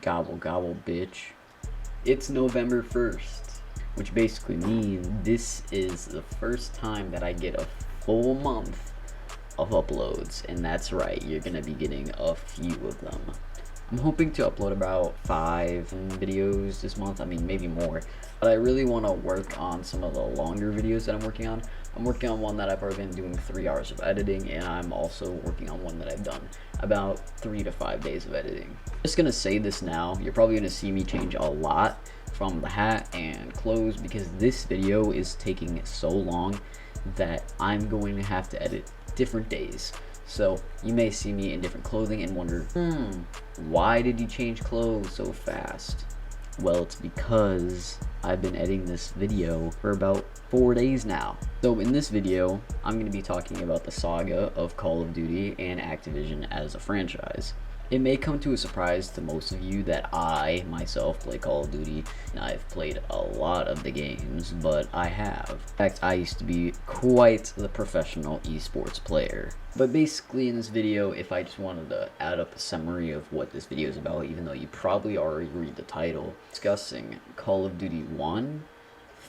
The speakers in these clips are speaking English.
Gobble gobble, bitch. It's November 1st, which basically means this is the first time that I get a full month of uploads, and that's right, you're gonna be getting a few of them. I'm hoping to upload about 5 videos this month, I mean maybe more, but I really want to work on some of the longer videos that I'm working on. I'm working on one that I've already been doing 3 hours of editing, and I'm also working on one that I've done about 3 to 5 days of editing. I'm just gonna say this now, you're probably gonna see me change a lot from the hat and clothes because this video is taking so long that I'm going to have to edit different days. So you may see me in different clothing and wonder, why did you change clothes so fast? Well, it's because I've been editing this video for about 4 days now. So in this video, I'm going to be talking about the saga of Call of Duty and Activision as a franchise. It may come to a surprise to most of you that I, myself, play Call of Duty, and I've played a lot of the games, but I have. In fact, I used to be quite the professional esports player. But basically in this video, if I just wanted to add up a summary of what this video is about, even though you probably already read the title, discussing Call of Duty 1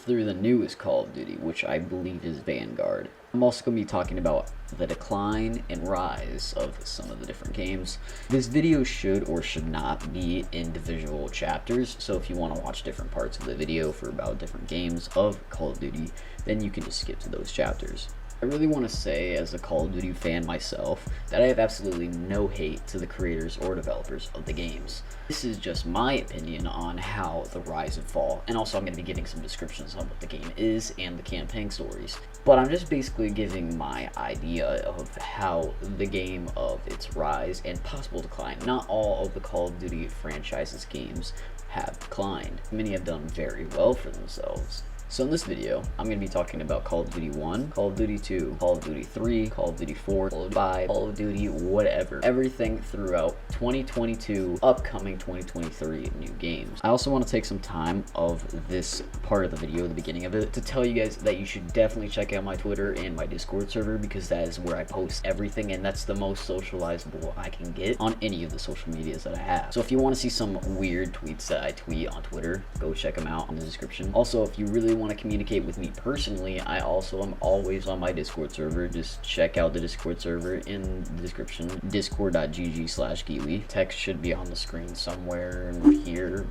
through the newest Call of Duty, which I believe is Vanguard. I'm also going to be talking about the decline and rise of some of the different games. This video should or should not be individual chapters, so if you want to watch different parts of the video for about different games of Call of Duty, then you can just skip to those chapters. I really want to say, as a Call of Duty fan myself, that I have absolutely no hate to the creators or developers of the games. This is just my opinion on how the rise and fall, and also I'm going to be giving some descriptions on what the game is and the campaign stories. But I'm just basically giving my idea of how the game of its rise and possible decline. Not all of the Call of Duty franchise's games have declined. Many have done very well for themselves. So in this video, I'm going to be talking about Call of Duty 1, Call of Duty 2, Call of Duty 3, Call of Duty 4, Call of Duty 5, Call of Duty whatever. Everything throughout 2022, upcoming 2023 new games. I also want to take some time of this part of the video, the beginning of it, to tell you guys that you should definitely check out my Twitter and my Discord server because that is where I post everything and that's the most socializable I can get on any of the social medias that I have. So if you want to see some weird tweets that I tweet on Twitter, go check them out in the description. Also, if you really want to communicate with me personally, I also am always on my Discord server. Just check out the Discord server in the description, discord.gg/Kiwi. Text should be on the screen somewhere here.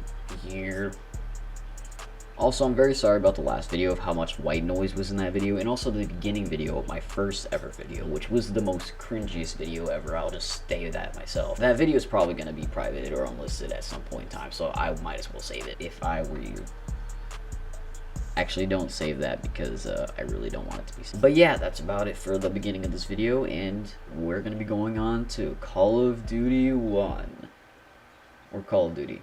Also, I'm very sorry about the last video of how much white noise was in that video, and also the beginning video of my first ever video, which was the most cringiest video ever. I'll just say that myself. That video is probably going to be private or unlisted at some point in time, so I might as well save it if I were you. Actually, don't save that because I really don't want it to be saved. But yeah, that's about it for the beginning of this video, and we're going to be going on to Call of Duty 1. Or Call of Duty.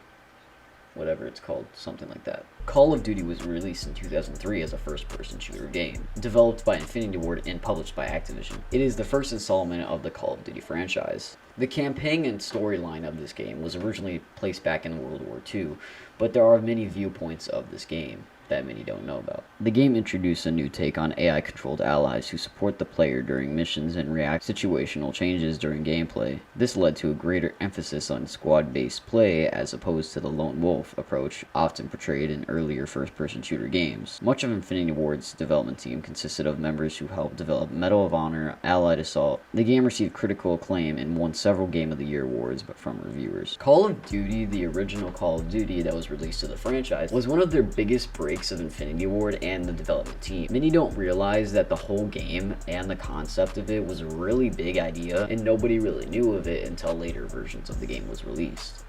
Whatever it's called, something like that. Call of Duty was released in 2003 as a first-person shooter game, developed by Infinity Ward and published by Activision. It is the first installment of the Call of Duty franchise. The campaign and storyline of this game was originally placed back in World War II, but there are many viewpoints of this game that many don't know about. The game introduced a new take on AI-controlled allies who support the player during missions and react to situational changes during gameplay. This led to a greater emphasis on squad-based play as opposed to the lone wolf approach often portrayed in earlier first-person shooter games. Much of Infinity Ward's development team consisted of members who helped develop Medal of Honor, Allied Assault. The game received critical acclaim and won several Game of the Year awards from reviewers. Call of Duty, the original Call of Duty that was released to the franchise, was one of their biggest breaks of Infinity Ward and the development team. Many don't realize that the whole game and the concept of it was a really big idea and nobody really knew of it until later versions of the game was released.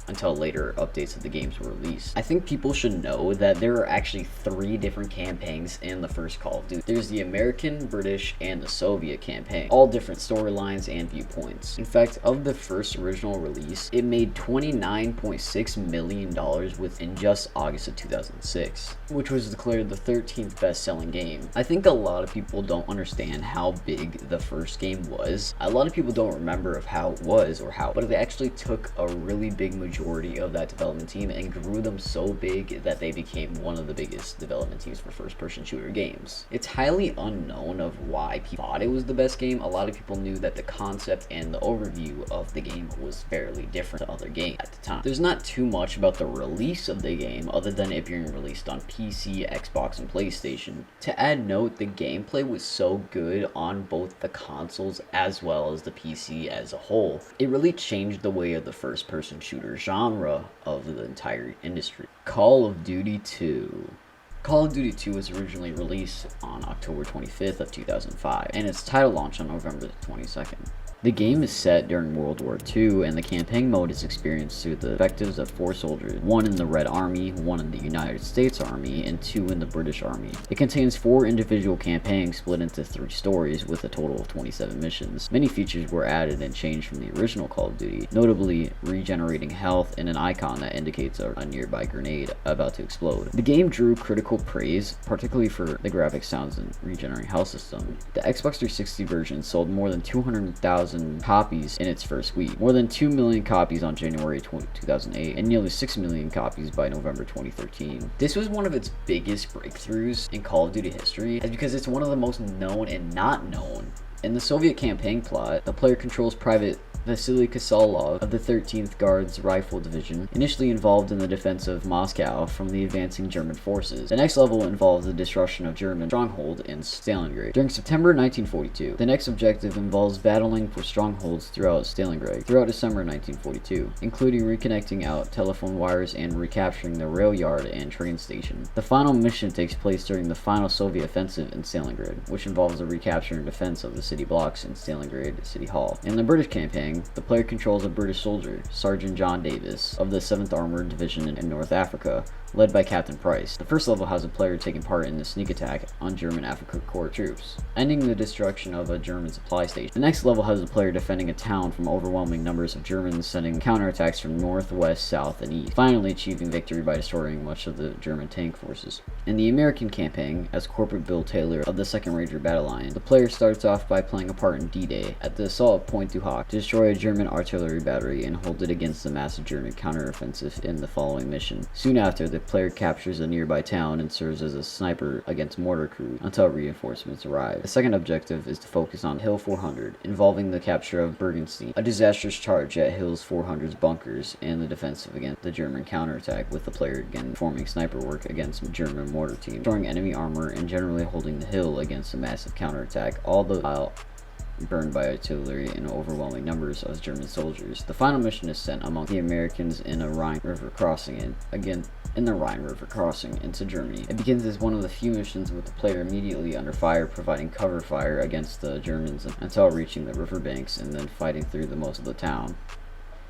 Until later updates of the games were released. I think people should know that there are actually 3 different campaigns in the first Call of Duty. There's the American, British, and the Soviet campaign, all different storylines and viewpoints. In fact, of the first original release, it made $29.6 million within just August of 2006, which was declared the 13th best-selling game. I think a lot of people don't understand how big the first game was. A lot of people don't remember of how it was or how, but it actually took a really big majority majority of that development team and grew them so big that they became one of the biggest development teams for first-person shooter games. It's highly unknown of why people thought it was the best game. A lot of people knew that the concept and the overview of the game was fairly different to other games at the time. There's not too much about the release of the game other than it being released on PC, Xbox, and PlayStation. To add note, the gameplay was so good on both the consoles as well as the PC as a whole. It really changed the way of the first-person shooter genre of the entire industry. Call of Duty 2. Call of Duty 2 was originally released on October 25th of 2005, and its title launched on November 22nd. The game is set during World War II, and the campaign mode is experienced through the perspectives of 4 soldiers, 1 in the Red Army, 1 in the United States Army, and 2 in the British Army. It contains 4 individual campaigns split into 3 stories with a total of 27 missions. Many features were added and changed from the original Call of Duty, notably regenerating health and an icon that indicates a nearby grenade about to explode. The game drew critical praise, particularly for the graphics, sounds, and regenerating health system. The Xbox 360 version sold more than 200,000 copies in its first week, more than 2 million copies on January 2008, and nearly 6 million copies by November 2013. This was one of its biggest breakthroughs in Call of Duty history, because it's one of the most known and not known. In the Soviet campaign plot, the player controls Private Vasily Kosalov of the 13th Guards Rifle Division, initially involved in the defense of Moscow from the advancing German forces. The next level involves the destruction of German stronghold in Stalingrad. During September 1942, the next objective involves battling for strongholds throughout Stalingrad throughout December 1942, including reconnecting out telephone wires and recapturing the rail yard and train station. The final mission takes place during the final Soviet offensive in Stalingrad, which involves the recapture and defense of the city blocks in Stalingrad City Hall. In the British campaign, the player controls a British soldier, Sergeant John Davis, of the 7th Armored Division in North Africa, led by Captain Price. The first level has a player taking part in the sneak attack on German Afrika Korps troops, ending the destruction of a German supply station. The next level has a player defending a town from overwhelming numbers of Germans, sending counterattacks from north, west, south, and east, finally achieving victory by destroying much of the German tank forces. In the American campaign, as Corporal Bill Taylor of the 2nd Ranger Battle Line, the player starts off by playing a part in D-Day at the assault of Pointe du Hoc to destroy a German artillery battery and hold it against the massive German counteroffensive in the following mission. Soon after, the player captures a nearby town and serves as a sniper against mortar crews until reinforcements arrive. The second objective is to focus on Hill 400, involving the capture of Bergenstein, a disastrous charge at Hills 400's bunkers, and the defensive against the German counterattack, with the player again performing sniper work against German mortar teams, destroying enemy armor and generally holding the hill against a massive counterattack, all the while burned by artillery and overwhelming numbers of German soldiers. The final mission is sent among the Americans in a Rhine River crossing into Germany. It begins as one of the few missions with the player immediately under fire, providing cover fire against the Germans until reaching the riverbanks and then fighting through the most of the town.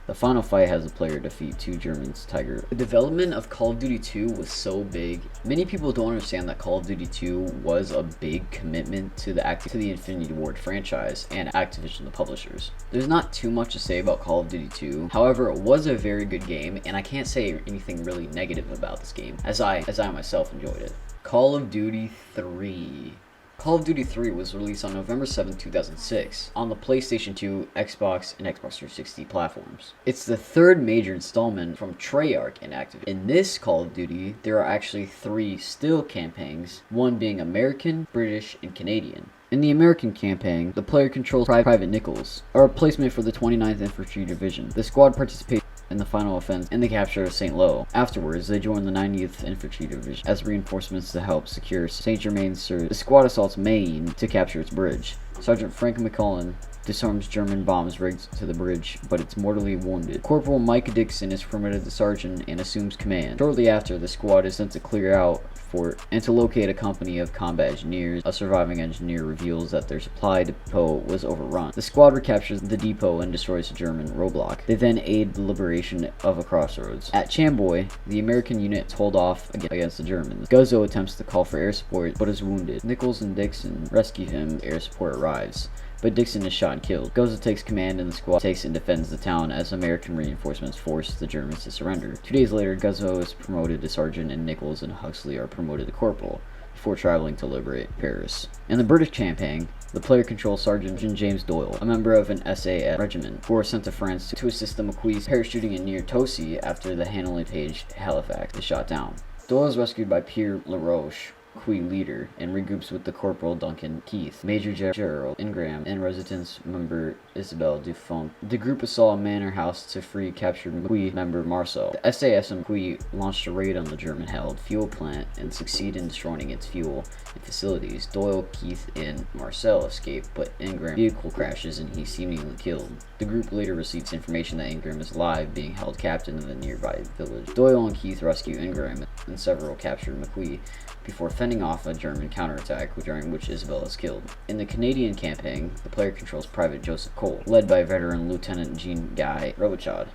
The final fight has the player defeat 2 Germans Tiger. The development of Call of Duty 2 was so big. Many people don't understand that Call of Duty 2 was a big commitment to the Infinity Ward franchise and Activision, the publishers. There's not too much to say about Call of Duty 2. However, it was a very good game, and I can't say anything really negative about this game, as I myself enjoyed it. Call of Duty 3. Call of Duty 3 was released on November 7, 2006 on the PlayStation 2, Xbox, and Xbox 360 platforms. It's the 3rd major installment from Treyarch and Activision. In this Call of Duty, there are actually 3 still campaigns, one being American, British, and Canadian. In the American campaign, the player controls Private Nichols, a replacement for the 29th Infantry Division. The squad participates in the final offense and the capture of St. Lo. Afterwards, they join the 90th Infantry Division as reinforcements to help secure St. Germain-sur. The squad assaults Maine to capture its bridge. Sergeant Frank McCullen disarms German bombs rigged to the bridge, but it's mortally wounded. Corporal Mike Dixon is promoted to sergeant and assumes command. Shortly after, the squad is sent to clear out fort and to locate a company of combat engineers. A surviving engineer reveals that their supply depot was overrun. The squad recaptures the depot and destroys a German roadblock. They then aid the liberation of a crossroads. At Chamboy, the American units hold off against the Germans. Guzzo attempts to call for air support, but is wounded. Nichols and Dixon rescue him. Air support arrives, but Dixon is shot and killed. Guzzo takes command and the squad takes and defends the town as American reinforcements force the Germans to surrender. 2 days later, Guzzo is promoted to sergeant and Nichols and Huxley are promoted to corporal, before traveling to liberate Paris. In the British campaign, The player controls Sergeant James Doyle, a member of an SAS regiment, who are sent to France to assist the McQuees parachuting in near Tosi after the Hanley Page Halifax is shot down. Doyle is rescued by Pierre LaRoche, McQuee leader, and regroups with the Corporal Duncan Keith, Major Gerald Ingram, and Resistance member Isabelle Dufont. The group assault a manor house to free captured McQuee member Marceau. The SAS and McQuee launched a raid on the German-held fuel plant and succeed in destroying its fuel and facilities. Doyle, Keith, and Marcel escape, but Ingram's vehicle crashes and he's seemingly killed. The group later receives information that Ingram is alive, being held captive in the nearby village. Doyle and Keith rescue Ingram and several captured McQuee before fending off a German counterattack during which Isabel is killed. In the Canadian campaign, the player controls Private Joseph Cole, led by veteran Lieutenant Jean-Guy Robichaud.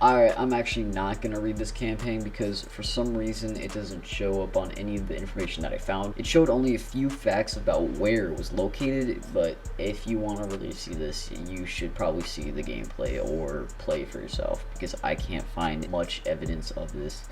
Alright, I'm actually not going to read this campaign because for some reason it doesn't show up on any of the information that I found. It showed only a few facts about where it was located, but if you want to really see this, you should probably see the gameplay or play for yourself because I can't find much evidence of this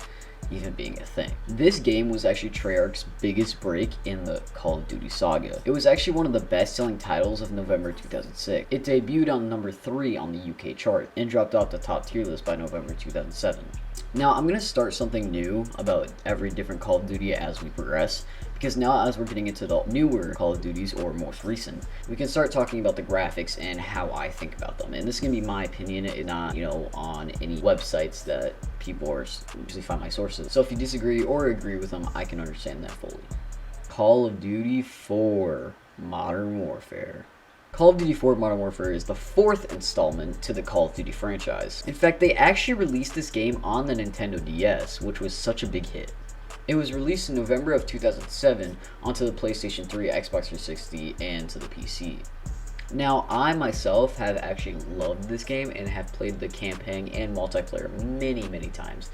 even being a thing. This game was actually Treyarch's biggest break in the Call of Duty saga. It was actually one of the best-selling titles of November 2006. It debuted on number 3 on the UK chart and dropped off the top tier list by November 2007. Now, I'm going to start something new about every different Call of Duty as we progress, because now as we're getting into the newer Call of Duties or most recent, we can start talking about the graphics and how I think about them. And this is going to be my opinion and not, on any websites that people usually find my sources. So if you disagree or agree with them, I can understand that fully. Call of Duty 4 Modern Warfare. Call of Duty 4 Modern Warfare is the 4th installment to the Call of Duty franchise. In fact, they actually released this game on the Nintendo DS, which was such a big hit. It was released in November of 2007 onto the PlayStation 3, Xbox 360, and to the PC. Now, I myself have actually loved this game and have played the campaign and multiplayer many times.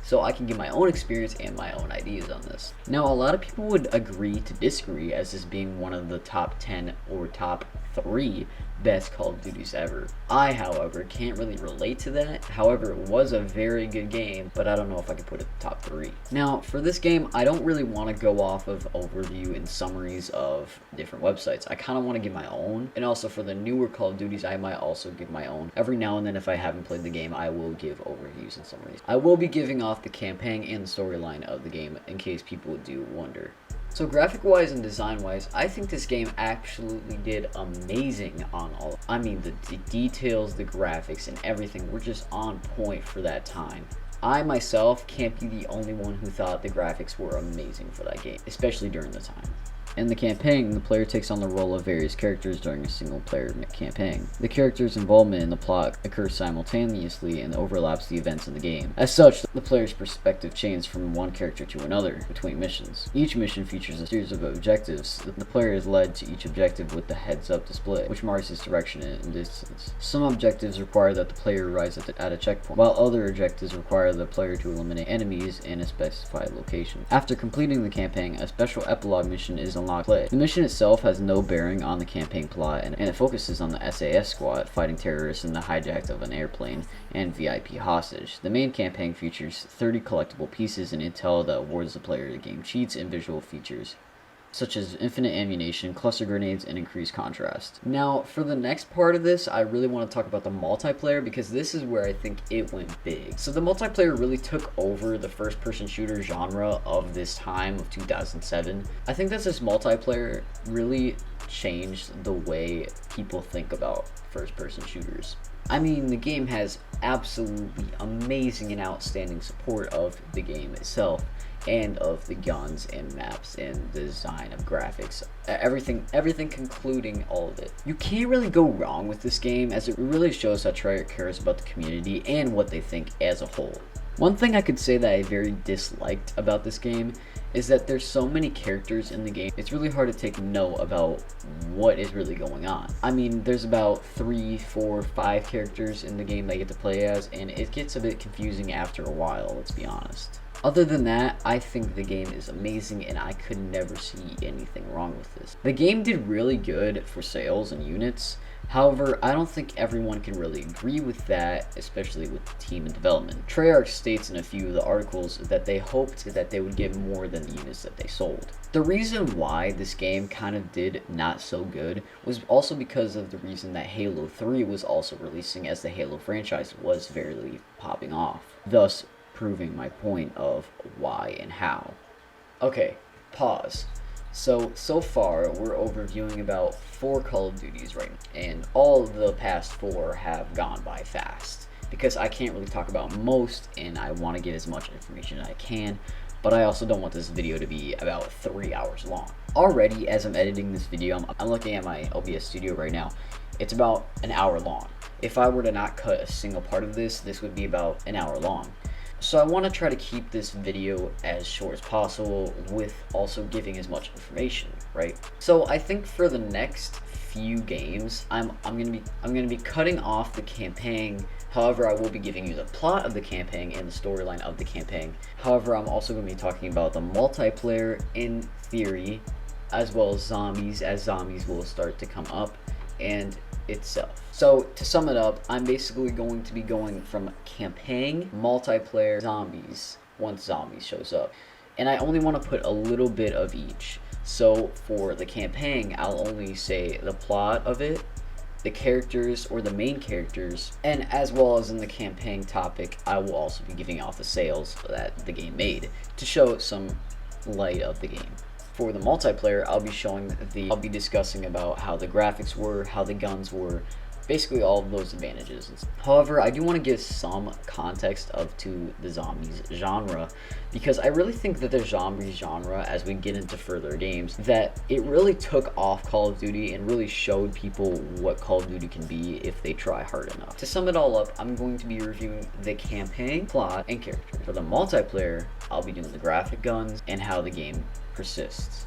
So I can give my own experience and my own ideas on this. Now, a lot of people would agree to disagree as this being one of the top 10 or top 3 best Call of Duties ever. I, however, can't really relate to that. However, it was a very good game, but I don't know if I could put it top 3. Now, for this game, I don't really want to go off of overview and summaries of different websites. I kind of want to give my own, and also for the newer Call of Duties, I might also give my own. Every now and then, if I haven't played the game, I will give overviews and summaries. I will be giving off the campaign and the storyline of the game in case people do wonder. So graphic-wise and design-wise, I think this game absolutely did amazing on all. I mean, the details, the graphics, and everything were just on point for that time. I myself can't be the only one who thought the graphics were amazing for that game, especially during the time. In the campaign, the player takes on the role of various characters during a single-player campaign. The character's involvement in the plot occurs simultaneously and overlaps the events in the game. As such, the player's perspective changes from one character to another between missions. Each mission features a series of objectives. The player is led to each objective with the heads-up display, which marks its direction and distance. Some objectives require that the player arrives at a checkpoint, while other objectives require the player to eliminate enemies in a specified location. After completing the campaign, a special epilogue mission is unlocked. The mission itself has no bearing on the campaign plot, and it focuses on the SAS squad fighting terrorists in the hijack of an airplane and VIP hostage. The main campaign features 30 collectible pieces and intel that awards the player the game cheats and visual features, such as infinite ammunition, cluster grenades, and increased contrast. Now, for the next part of this, I really want to talk about the multiplayer because this is where I think it went big. So the multiplayer really took over the first-person shooter genre of this time of 2007. I think that this multiplayer really changed the way people think about first-person shooters. I mean, the game has absolutely amazing and outstanding support of the game itself, and of the guns and maps and the design of graphics, everything concluding all of it. You can't really go wrong with this game as it really shows how Treyarch cares about the community and what they think as a whole. One thing I could say that I very disliked about this game is that there's so many characters in the game, it's really hard to take note about what is really going on. I mean, there's about 3, 4, 5 characters in the game that you get to play as, and it gets a bit confusing after a while, let's be honest. Other than that, I think the game is amazing and I could never see anything wrong with this. The game did really good for sales and units, However, I don't think everyone can really agree with that, especially with the team and development. Treyarch states in a few of the articles that they hoped that they would get more than the units that they sold. The reason why this game kind of did not so good was also because of the reason that Halo 3 was also releasing, as the Halo franchise was very popping off, thus proving my point of why and how. Okay, pause. So far, we're overviewing about 4 Call of Duties right now, and all of the past 4 have gone by fast, because I can't really talk about most, and I want to get as much information as I can, but I also don't want this video to be about 3 hours long. Already, as I'm editing this video, I'm looking at my OBS studio right now, it's about an hour long. If I were to not cut a single part of this, this would be about an hour long. So I want to try to keep this video as short as possible with also giving as much information, right? So I think for the next few games, I'm gonna be cutting off the campaign. However, I will be giving you the plot of the campaign and the storyline of the campaign. However, I'm also going to be talking about the multiplayer in theory, as well as zombies will start to come up, and itself. So to sum it up, I'm basically going to be going from campaign, multiplayer, zombies, once zombies shows up. And I only want to put a little bit of each. So for the campaign, I'll only say the plot of it, the characters or the main characters, and as well as in the campaign topic, I will also be giving off the sales that the game made to show some light of the game. For the multiplayer, I'll be discussing about how the graphics were, how the guns were, basically all of those advantages. However, I do want to give some context to the zombies genre, because I really think that the zombies genre, as we get into further games, that it really took off Call of Duty and really showed people what Call of Duty can be if they try hard enough. To sum it all up, I'm going to be reviewing the campaign, plot, and character. For the multiplayer, I'll be doing the graphic guns and how the game persists.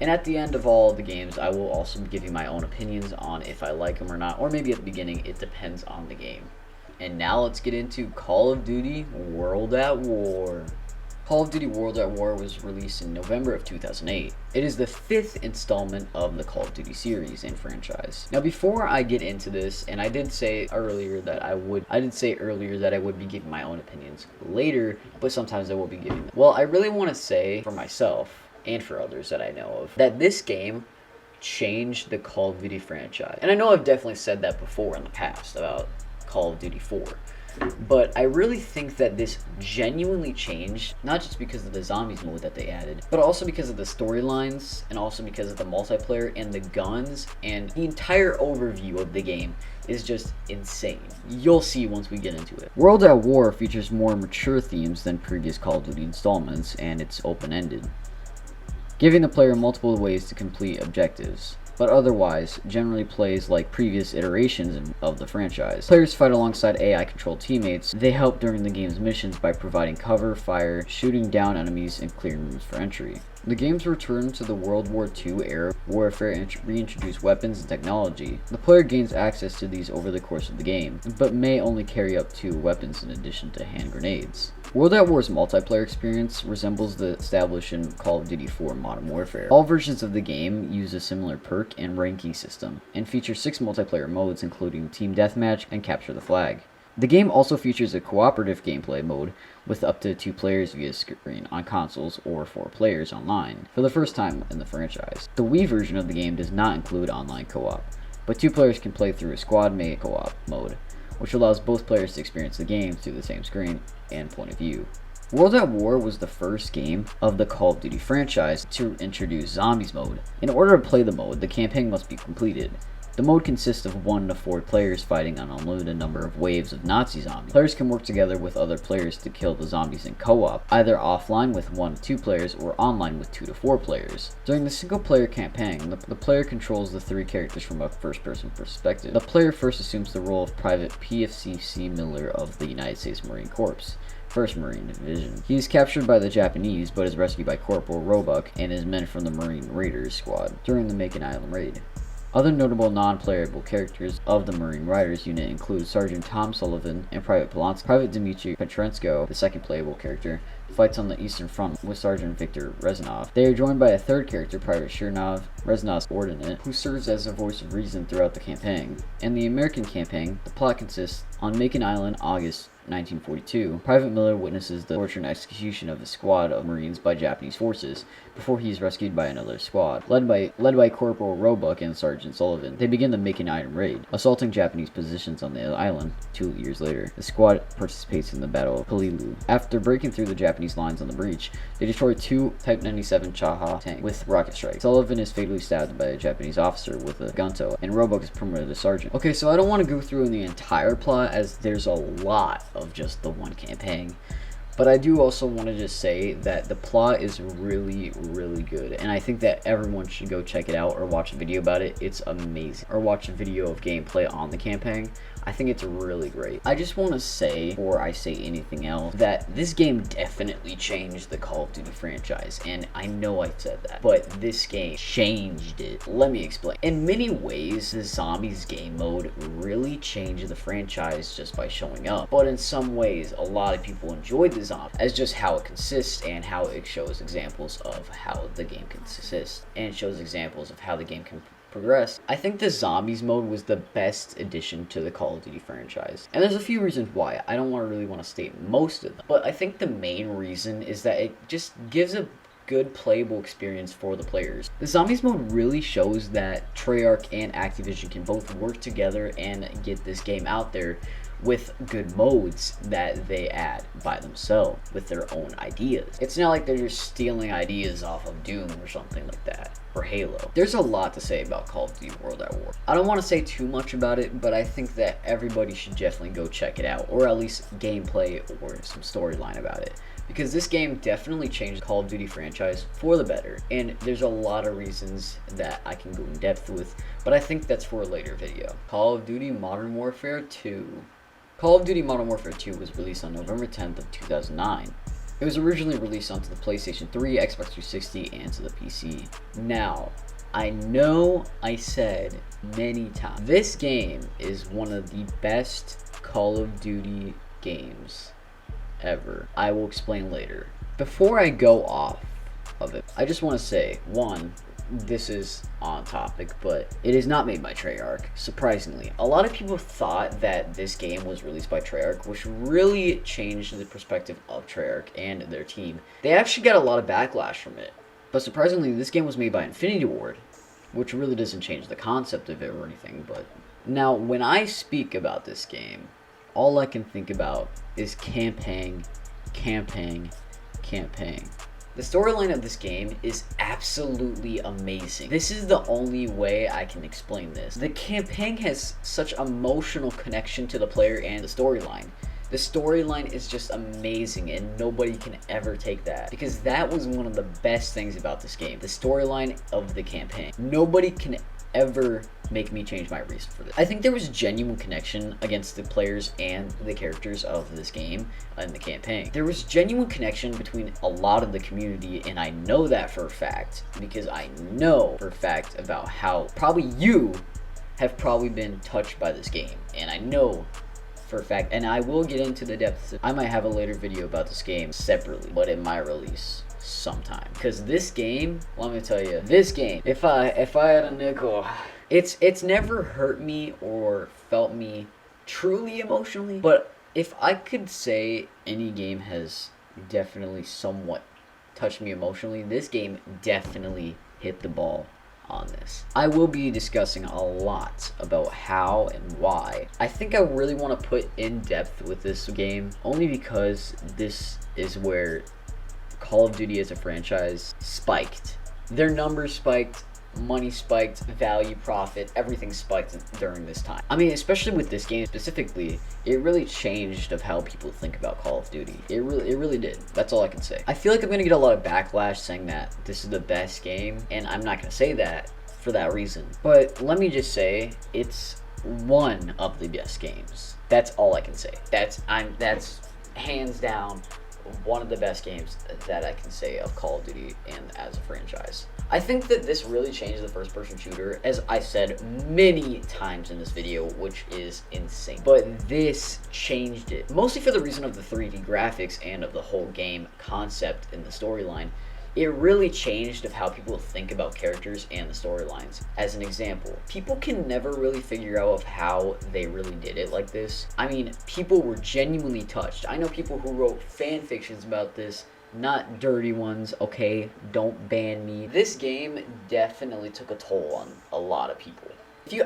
And at the end of all the games, I will also be giving my own opinions on if I like them or not, or maybe at the beginning, it depends on the game. And now let's get into Call of Duty World at War. Call of Duty World at War was released in November of 2008. It is the 5th installment of the Call of Duty series and franchise. Now before I get into this, and I did say earlier that I would be giving my own opinions later, but sometimes I will be giving them. Well, I really want to say for myself, and for others that I know of, that this game changed the Call of Duty franchise. And I know I've definitely said that before in the past about Call of Duty 4. But I really think that this genuinely changed, not just because of the zombies mode that they added, but also because of the storylines, and also because of the multiplayer and the guns, and the entire overview of the game is just insane. You'll see once we get into it. World at War features more mature themes than previous Call of Duty installments, and it's open-ended, giving the player multiple ways to complete objectives, but otherwise generally plays like previous iterations of the franchise. Players fight alongside AI-controlled teammates. They help during the game's missions by providing cover, fire, shooting down enemies, and clearing rooms for entry. The game's return to the World War II era warfare and reintroduce weapons and technology. The player gains access to these over the course of the game, but may only carry up 2 weapons in addition to hand grenades. World at War's multiplayer experience resembles the established in Call of Duty 4 Modern Warfare. All versions of the game use a similar perk and ranking system, and feature 6 multiplayer modes including Team Deathmatch and Capture the Flag. The game also features a cooperative gameplay mode with up to 2 players via screen on consoles or 4 players online for the first time in the franchise. The Wii version of the game does not include online co-op, but 2 players can play through a squad mate co-op mode, which allows both players to experience the game through the same screen and point of view. World at War was the first game of the Call of Duty franchise to introduce Zombies mode. In order to play the mode, the campaign must be completed. The mode consists of 1 to 4 players fighting an unlimited number of waves of Nazi zombies. Players can work together with other players to kill the zombies in co-op, either offline with 1 to 2 players or online with 2 to 4 players. During the single-player campaign, the player controls the 3 characters from a first-person perspective. The player first assumes the role of Private PFCC Miller of the United States Marine Corps, 1st Marine Division. He is captured by the Japanese, but is rescued by Corporal Roebuck and his men from the Marine Raiders squad during the Macon Island raid. Other notable non-playable characters of the Marine Riders unit include Sergeant Tom Sullivan and Private Polonsky. Private Dmitry Petrenko, the second playable character, fights on the Eastern Front with Sergeant Viktor Rezanov. They are joined by a third character, Private Shirinov, Rezanov's subordinate, who serves as a voice of reason throughout the campaign. In the American campaign, the plot consists on Macon Island, August 1942. Private Miller witnesses the torture and execution of a squad of Marines by Japanese forces before he is rescued by another squad, led by Corporal Roebuck and Sergeant Sullivan. They begin the Macon Island raid, assaulting Japanese positions on the island. 2 years later, the squad participates in the Battle of Palilu. After breaking through the Japanese lines on the breach, they destroy 2 Type 97 Chaha tanks with rocket strikes. Sullivan is fatally stabbed by a Japanese officer with a gunto, and Roebuck is promoted to sergeant. Okay, so I don't want to go through the entire plot, as there's a lot of just the one campaign. But I do also want to just say that the plot is really, really good. And I think that everyone should go check it out or watch a video about it. It's amazing. Or watch a video of gameplay on the campaign. I think it's really great. I just want to say, before I say anything else, that this game definitely changed the Call of Duty franchise. And I know I said that, but this game changed it. Let me explain. In many ways, the Zombies game mode really changed the franchise just by showing up. But in some ways, a lot of people enjoyed the Zombies as just how it consists and how it shows examples of how the game consists and shows examples of how the game can progress. I think the Zombies mode was the best addition to the Call of Duty franchise. And there's a few reasons why. I don't really want to state most of them. But I think the main reason is that it just gives a good playable experience for the players. The Zombies mode really shows that Treyarch and Activision can both work together and get this game out there with good modes that they add by themselves with their own ideas. It's not like they're just stealing ideas off of Doom or something like that, or Halo. There's a lot to say about Call of Duty World at War. I don't want to say too much about it, but I think that everybody should definitely go check it out, or at least gameplay or some storyline about it. Because this game definitely changed the Call of Duty franchise for the better. And there's a lot of reasons that I can go in depth with, but I think that's for a later video. Call of Duty Modern Warfare 2. Call of Duty Modern Warfare 2 was released on November 10th of 2009. It was originally released onto the PlayStation 3, Xbox 360, and to the PC. Now, I know I said many times, this game is one of the best Call of Duty games ever. I will explain later. Before I go off of it, I just want to say, one, this is on topic, but it is not made by Treyarch, surprisingly. A lot of people thought that this game was released by Treyarch, which really changed the perspective of Treyarch and their team. They actually got a lot of backlash from it. But surprisingly, this game was made by Infinity Ward, which really doesn't change the concept of it or anything. But now, when I speak about this game, all I can think about is campaign. The storyline of this game is absolutely amazing. This is the only way I can explain this. The campaign has such emotional connection to the player and the storyline. The storyline is just amazing, and nobody can ever take that, because that was one of the best things about this game, the storyline of the campaign. Nobody can ever make me change my reason for this. I think there was genuine connection against the players and the characters of this game and the campaign. There was genuine connection between a lot of the community, and I know that for a fact, because I know for a fact about how probably you have probably been touched by this game, and I know for a fact, and I will get into the depths. I might have a later video about this game separately, but it might release sometime, because this game, let me tell you, this game, if I had a nickel, it's never hurt me or felt me truly emotionally, but if I could say any game has definitely somewhat touched me emotionally, this game definitely hit the ball on this. I will be discussing a lot about how and why. I think I really want to put in depth with this game, only because this is where Call of Duty as a franchise spiked. Their numbers spiked, money spiked, value, profit, everything spiked during this time. I mean, especially with this game specifically, it really changed of how people think about Call of Duty. It really did. That's all I can say. I feel like I'm gonna get a lot of backlash saying that this is the best game, and I'm not gonna say that for that reason. But let me just say, it's one of the best games. That's all I can say. That's hands down one of the best games that I can say of Call of Duty and as a franchise. I think that this really changed the first-person shooter, as I said many times in this video, which is insane. But this changed it, mostly for the reason of the 3D graphics and of the whole game concept and the storyline. It really changed of how people think about characters and the storylines. As an example, people can never really figure out of how they really did it like this. I mean, people were genuinely touched. I know people who wrote fan fictions about this, not dirty ones, okay? Don't ban me. This game definitely took a toll on a lot of people.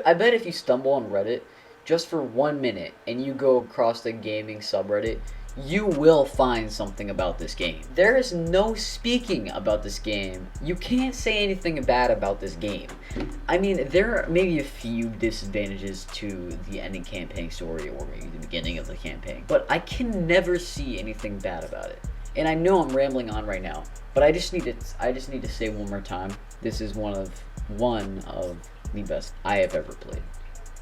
I bet if you stumble on Reddit just for 1 minute and you go across the gaming subreddit, you will find something about this game. There is no speaking about this game. You can't say anything bad about this game. I mean, there are maybe a few disadvantages to the ending campaign story or maybe the beginning of the campaign, but I can never see anything bad about it. And I know I'm rambling on right now, but I just need to say one more time, this is one of the best I have ever played.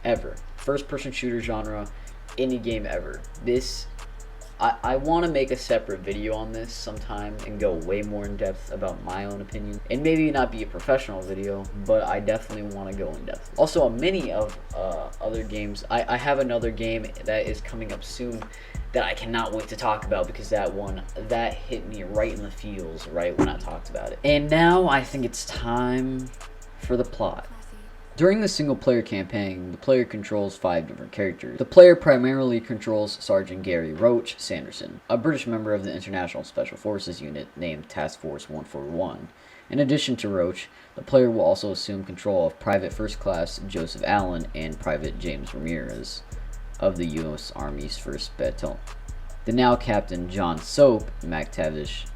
Ever. First person shooter genre, any game ever. I want to make a separate video on this sometime and go way more in depth about my own opinion, and maybe not be a professional video, but I definitely want to go in depth. Also, many of other games, I have another game that is coming up soon that I cannot wait to talk about, because that hit me right in the feels right when I talked about it. And now I think it's time for the plot. During the single-player campaign, the player controls 5 different characters. The player primarily controls Sergeant Gary Roach Sanderson, a British member of the International Special Forces unit named Task Force 141. In addition to Roach, the player will also assume control of Private First Class Joseph Allen and Private James Ramirez of the U.S. Army's 1st Battalion. The now Captain John Soap McTavish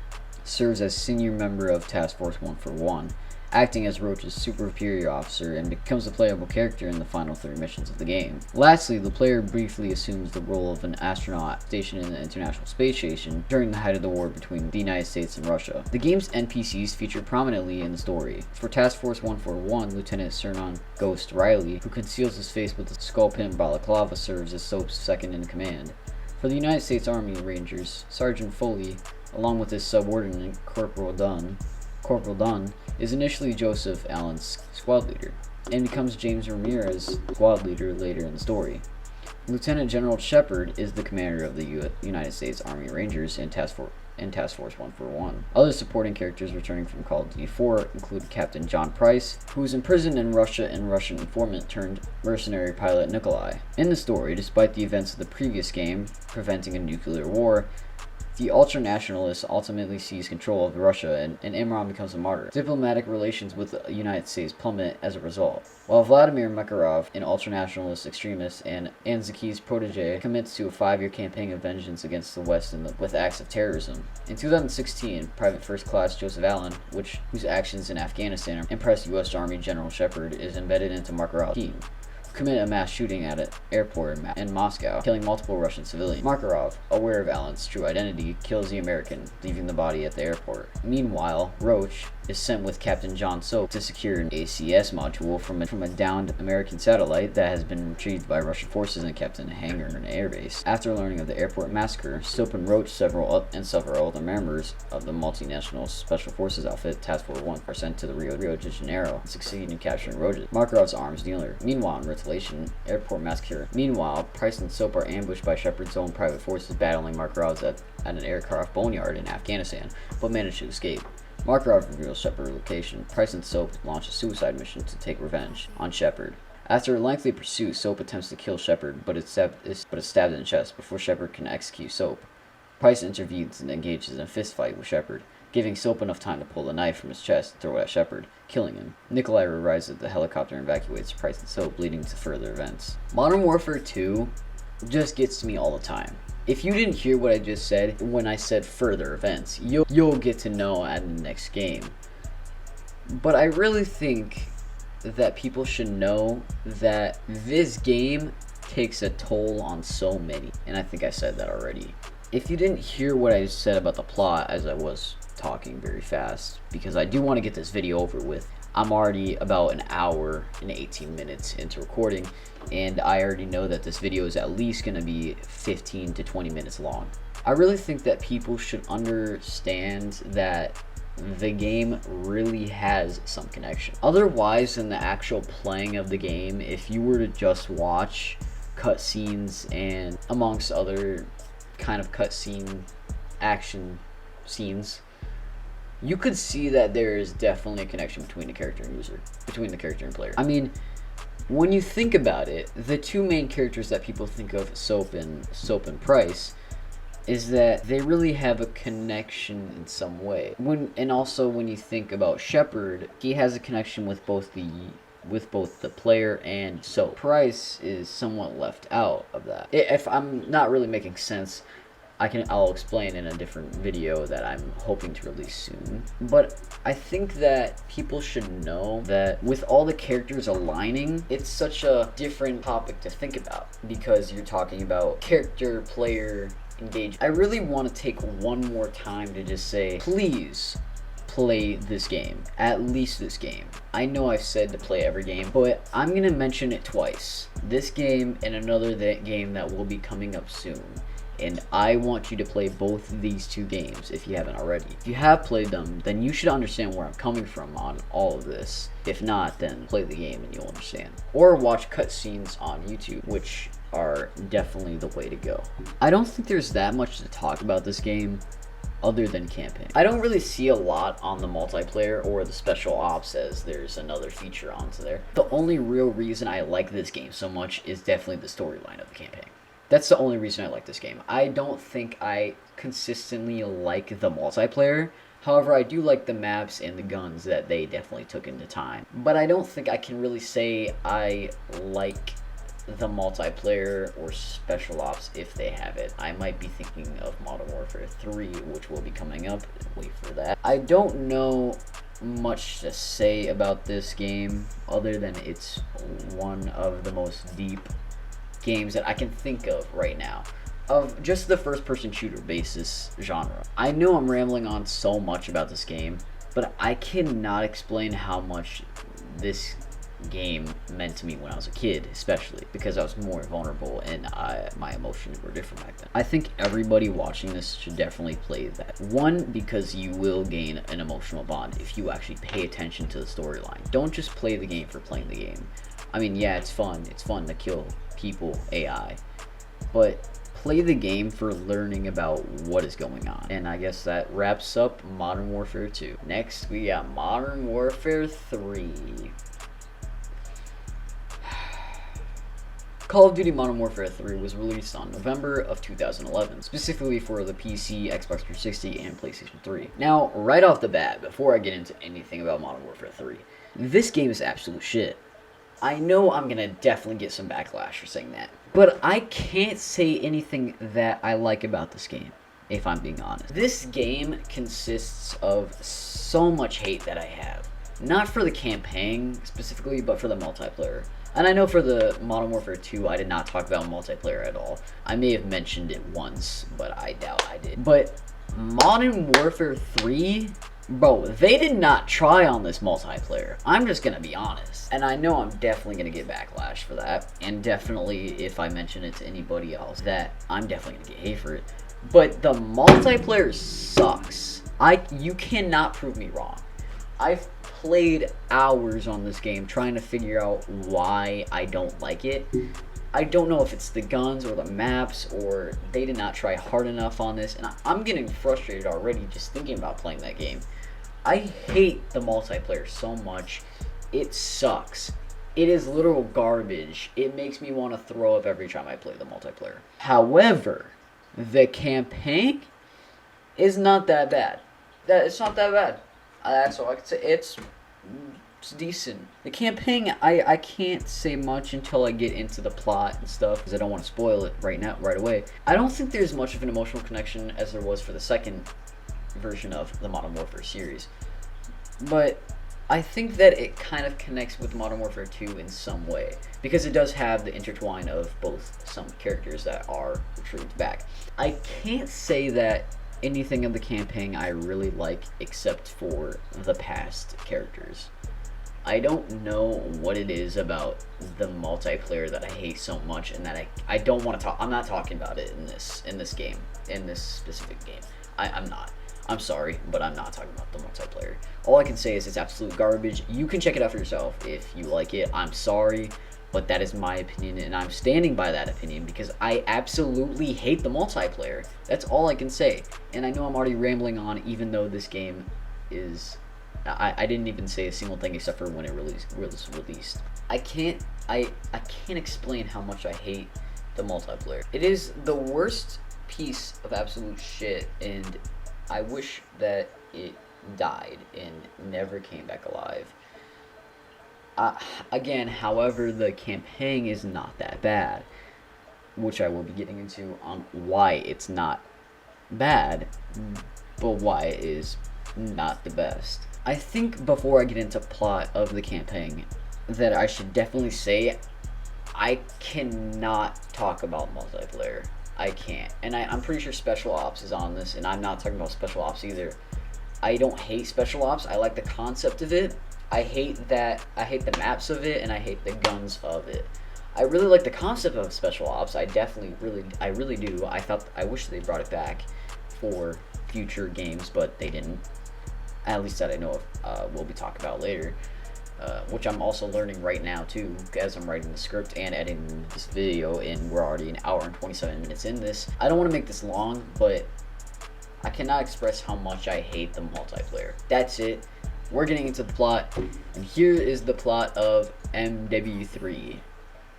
serves as senior member of Task Force 141, acting as Roach's superior officer, and becomes a playable character in the final 3 missions of the game. Lastly, the player briefly assumes the role of an astronaut stationed in the International Space Station during the height of the war between the United States and Russia. The game's NPCs feature prominently in the story. For Task Force 141, Lieutenant Cernan Ghost Riley, who conceals his face with a skull-pin balaclava, serves as Soap's second-in-command. For the United States Army Rangers, Sergeant Foley, along with his subordinate Corporal Dunn, is initially Joseph Allen's squad leader, and becomes James Ramirez's squad leader later in the story. Lieutenant General Shepard is the commander of the United States Army Rangers and Task Force 141. Other supporting characters returning from Call of Duty 4 include Captain John Price, who is imprisoned in Russia, and Russian informant turned mercenary pilot Nikolai. In the story, despite the events of the previous game preventing a nuclear war, the ultra-nationalist ultimately seize control of Russia, and Imran becomes a martyr. Diplomatic relations with the United States plummet as a result, while Vladimir Makarov, an ultra-nationalist extremist and Anzaki's protege, commits to a 5-year campaign of vengeance against the West with acts of terrorism. In 2016, Private First Class Joseph Allen, whose actions in Afghanistan impressed U.S. Army General Shepard, is embedded into Makarov's team, commit a mass shooting at an airport in Moscow, killing multiple Russian civilians. Makarov, aware of Allen's true identity, kills the American, leaving the body at the airport. Meanwhile, Roach is sent with Captain John Soap to secure an ACS module from a downed American satellite that has been retrieved by Russian forces and kept in a hangar in an airbase. After learning of the airport massacre, Soap and Roach, several other members of the multinational Special Forces outfit Task Force 1 are sent to the Rio de Janeiro and succeed in capturing Roach, Makarov's arms dealer. Meanwhile, in retaliation, airport massacre. Meanwhile, Price and Soap are ambushed by Shepard's own private forces battling Makarov's at an aircraft boneyard in Afghanistan, but manage to escape. Makarov reveals Shepard's location. Price and Soap launch a suicide mission to take revenge on Shepard. After a lengthy pursuit, Soap attempts to kill Shepard, but is stabbed in the chest before Shepard can execute Soap. Price intervenes and engages in a fistfight with Shepard, giving Soap enough time to pull the knife from his chest and throw it at Shepard, killing him. Nikolai arrives at the helicopter and evacuates Price and Soap, leading to further events. Modern Warfare 2 just gets to me all the time. If you didn't hear what I just said when I said further events, you'll get to know at the next game. But I really think that people should know that this game takes a toll on so many, and I think I said that already. If you didn't hear what I said about the plot as I was talking very fast, because I do want to get this video over with. I'm already about an hour and 18 minutes into recording, and I already know that this video is at least going to be 15 to 20 minutes long. I really think that people should understand that the game really has some connection. Otherwise than the actual playing of the game, if you were to just watch cutscenes and amongst other kind of cutscene action scenes, you could see that there is definitely a connection between the character and user, between the character and player. I mean, when you think about it, the two main characters that people think of, Soap and Price, is that they really have a connection in some way. And also when you think about Shepard, he has a connection with both the player and Soap. Price is somewhat left out of that. If I'm not really making sense, I'll explain in a different video that I'm hoping to release soon. But I think that people should know that with all the characters aligning, it's such a different topic to think about, because you're talking about character, player, engage. I really want to take one more time to just say, please play this game, at least this game. I know I've said to play every game, but I'm gonna mention it twice. This game and another game that will be coming up soon. And I want you to play both of these two games if you haven't already. If you have played them, then you should understand where I'm coming from on all of this. If not, then play the game and you'll understand. Or watch cutscenes on YouTube, which are definitely the way to go. I don't think there's that much to talk about this game other than campaign. I don't really see a lot on the multiplayer or the special ops, as there's another feature onto there. The only real reason I like this game so much is definitely the storyline of the campaign. That's the only reason I like this game. I don't think I consistently like the multiplayer. However, I do like the maps and the guns that they definitely took into time. But I don't think I can really say I like the multiplayer or special ops if they have it. I might be thinking of Modern Warfare 3, which will be coming up. Wait for that. I don't know much to say about this game other than it's one of the most deep games that I can think of right now of just the first person shooter basis genre. I know I'm rambling on so much about this game, but I cannot explain how much this game meant to me when I was a kid, especially because I was more vulnerable and my emotions were different back then. I think everybody watching this should definitely play that. One, because you will gain an emotional bond if you actually pay attention to the storyline. Don't just play the game for playing the game. I mean, yeah, it's fun to kill people, AI, but play the game for learning about what is going on. And I guess that wraps up Modern Warfare 2. Next, we got Modern Warfare 3. Call of Duty Modern Warfare 3 was released on November of 2011, specifically for the PC, Xbox 360, and PlayStation 3. Now, right off the bat, before I get into anything about Modern Warfare 3, this game is absolute shit. I know I'm gonna definitely get some backlash for saying that, but I can't say anything that I like about this game, if I'm being honest. This game consists of so much hate that I have. Not for the campaign specifically, but for the multiplayer. And I know for the Modern Warfare 2, I did not talk about multiplayer at all. I may have mentioned it once, but I doubt I did. But Modern Warfare 3, bro, they did not try on this multiplayer. I'm just gonna be honest. And I know I'm definitely gonna get backlash for that. And definitely, if I mention it to anybody else, that I'm definitely gonna get hate for it. But the multiplayer sucks. You cannot prove me wrong. I've played hours on this game trying to figure out why I don't like it. I don't know if it's the guns or the maps, or they did not try hard enough on this, and I'm getting frustrated already just thinking about playing that game. I hate the multiplayer so much. It sucks. It is literal garbage. It makes me want to throw up every time I play the multiplayer. However, the campaign is not that bad. It's not that bad. That's all I can say. It's decent. The campaign, I can't say much until I get into the plot and stuff, because I don't want to spoil it right away. I don't think there's much of an emotional connection as there was for the second version of the Modern Warfare series. But I think that it kind of connects with Modern Warfare 2 in some way, because it does have the intertwine of both some characters that are retrieved back. I can't say that anything of the campaign I really like except for the past characters. I don't know what it is about the multiplayer that I hate so much, and that I don't want to talk. I'm not talking about it in this game, in this specific game. I'm not. I'm sorry, but I'm not talking about the multiplayer. All I can say is it's absolute garbage. You can check it out for yourself if you like it. I'm sorry, but that is my opinion, and I'm standing by that opinion because I absolutely hate the multiplayer. That's all I can say. And I know I'm already rambling on, even though this game is... I didn't even say a single thing except for when it was released. I can't explain how much I hate the multiplayer. It is the worst piece of absolute shit, and I wish that it died and never came back alive. Again, however, the campaign is not that bad, which I will be getting into on why it's not bad, but why it is not the best. I think before I get into plot of the campaign, that I should definitely say I cannot talk about multiplayer. I can't. And I'm pretty sure Special Ops is on this, and I'm not talking about Special Ops either. I don't hate Special Ops. I like the concept of it. I hate the maps of it, and I hate the guns of it. I really like the concept of Special Ops. I really do. I wish they brought it back for future games, but they didn't. At least that I know of. We'll be talking about later. Which I'm also learning right now too, as I'm writing the script and editing this video, and we're already an hour and 27 minutes in this. I don't want to make this long, but I cannot express how much I hate the multiplayer. That's it. We're getting into the plot, and here is the plot of MW3.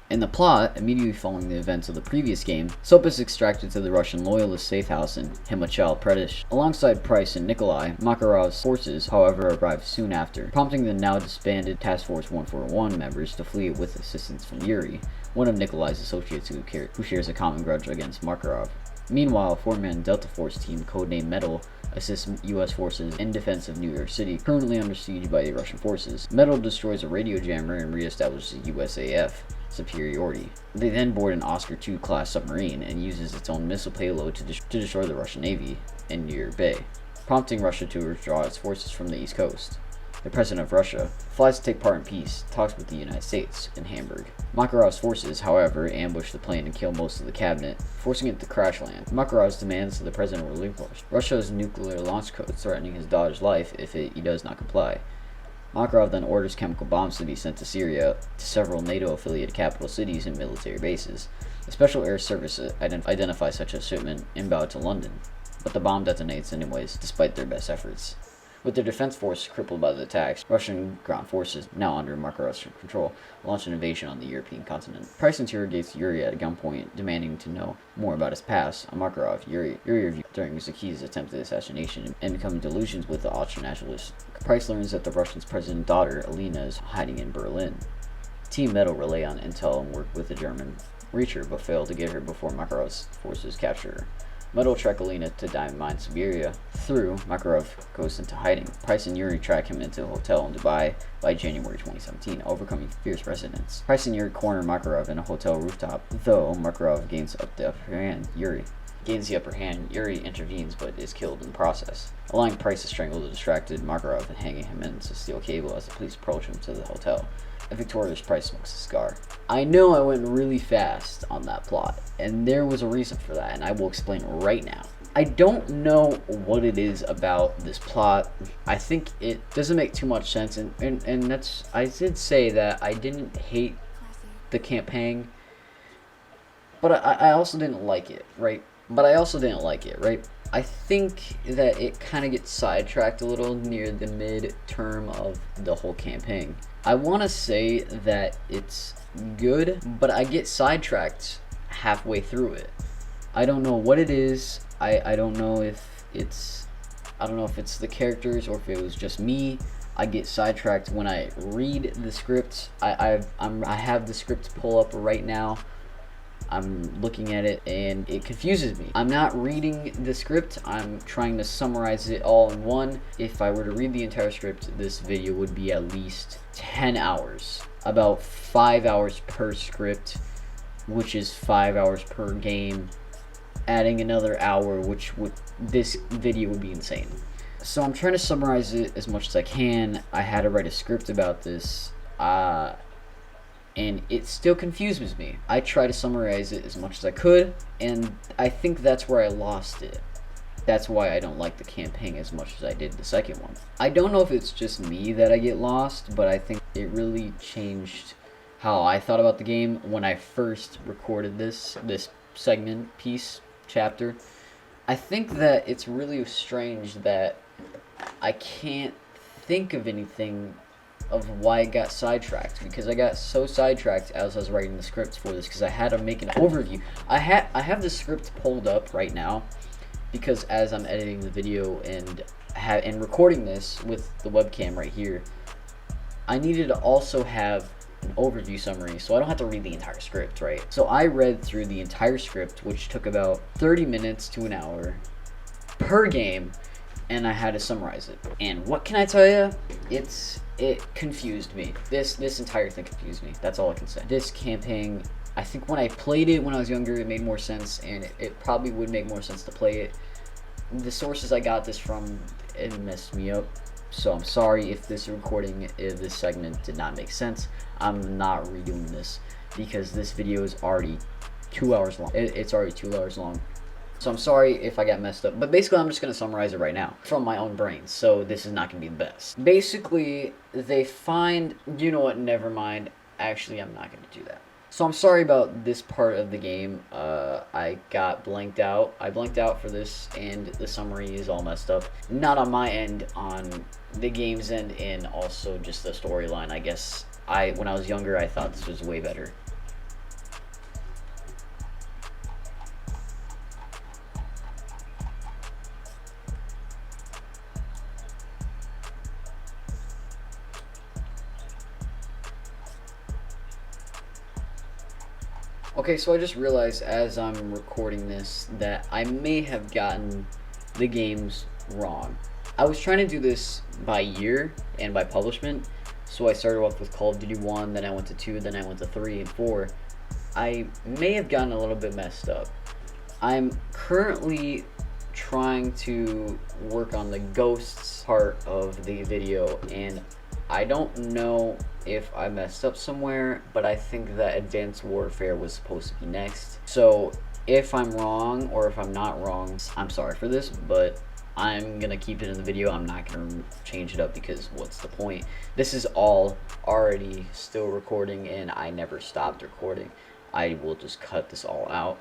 In the plot, immediately following the events of the previous game, Soap is extracted to the Russian loyalist safe house in Himachal Pradesh. Alongside Price and Nikolai, Makarov's forces, however, arrive soon after, prompting the now disbanded Task Force 141 members to flee with assistance from Yuri, one of Nikolai's associates who shares a common grudge against Makarov. Meanwhile, a four-man Delta Force team, codenamed Metal, assists U.S. forces in defense of New York City, currently under siege by the Russian forces. Metal destroys a radio jammer and reestablishes USAF superiority. They then board an Oscar II class submarine and uses its own missile payload to destroy the Russian Navy in New York Bay, prompting Russia to withdraw its forces from the East Coast. The president of Russia flies to take part in peace talks with the United States in Hamburg. Makarov's forces, however, ambush the plane and kill most of the cabinet, forcing it to crash land. Makarov's demands that the president relinquish Russia's nuclear launch code, threatening his daughter's life if he does not comply. Makarov then orders chemical bombs to be sent to Syria, to several NATO-affiliated capital cities and military bases. The Special Air Service identifies such a shipment inbound to London, but the bomb detonates anyways, despite their best efforts. With their defense force crippled by the attacks, Russian ground forces, now under Makarov's control, launch an invasion on the European continent. Price interrogates Yuri at gunpoint, demanding to know more about his past. On Makarov, Yuri reviews during Zaki's attempted assassination and becoming delusions with the ultra-nationalists. Price learns that the Russians' president's daughter, Alina, is hiding in Berlin. Team Metal rely on intel and work with the German Reacher, but fail to get her before Makarov's forces capture her. Metal track Alina to diamond mine Siberia. Through, Makarov goes into hiding. Price and Yuri track him into a hotel in Dubai by January 2017, overcoming fierce residents. Price and Yuri corner Makarov in a hotel rooftop, though Makarov gains the upper hand. Yuri intervenes but is killed in the process, allowing Price to strangle the distracted Makarov and hanging him in to steel cable as the police approach him to the hotel. A victorious Price smokes a cigar. I know I went really fast on that plot, and there was a reason for that, and I will explain right now. I don't know what it is about this plot. I think it doesn't make too much sense, and that's, I did say that I didn't hate the campaign, but I also didn't like it, right? I think that it kind of gets sidetracked a little near the mid-term of the whole campaign. I want to say that it's good, but I get sidetracked halfway through it. I don't know what it is. I don't know if it's the characters or if it was just me. I get sidetracked when I read the script. I have the script pull up right now. I'm looking at it and it confuses me. I'm not reading the script, I'm trying to summarize it all in one. If I were to read the entire script, this video would be at least 10 hours. About 5 hours per script, which is 5 hours per game. Adding another hour, this video would be insane. So I'm trying to summarize it as much as I can. I had to write a script about this, and it still confuses me. I try to summarize it as much as I could, and I think that's where I lost it. That's why I don't like the campaign as much as I did the second one. I don't know if it's just me that I get lost, but I think it really changed how I thought about the game when I first recorded this segment, chapter. I think that it's really strange that I can't think of anything of why I got sidetracked, because I got so sidetracked as I was writing the script for this, because I had to make an overview. I have the script pulled up right now, because as I'm editing the video and recording this with the webcam right here, I needed to also have an overview summary so I don't have to read the entire script, right? So I read through the entire script, which took about 30 minutes to an hour per game, and I had to summarize it. And what can I tell you? It confused me. This entire thing confused me. That's all I can say. This campaign, I think when I played it when I was younger, it made more sense, and it probably would make more sense to play it. The sources I got this from, it messed me up. So I'm sorry if this segment did not make sense. I'm not redoing this because this video is already 2 hours long. It's already 2 hours long. So I'm sorry if I got messed up, but basically I'm just going to summarize it right now from my own brain, so this is not going to be the best. Basically, they find, you know what, never mind, actually I'm not going to do that. So I'm sorry about this part of the game. I got blanked out. I blanked out for this, and the summary is all messed up. Not on my end, on the game's end, and also just the storyline. I guess when I was younger, I thought this was way better. Okay, so I just realized as I'm recording this that I may have gotten the games wrong. I was trying to do this by year and by publishment, so I started off with Call of Duty 1, then I went to 2, then I went to 3 and 4. I may have gotten a little bit messed up. I'm currently trying to work on the ghosts part of the video, and I don't know if I messed up somewhere, but I think that Advanced Warfare was supposed to be next. So if I'm wrong, or if I'm not wrong, I'm sorry for this, but I'm gonna keep it in the video. I'm not gonna change it up because what's the point? This is all already still recording, and I never stopped recording. I will just cut this all out.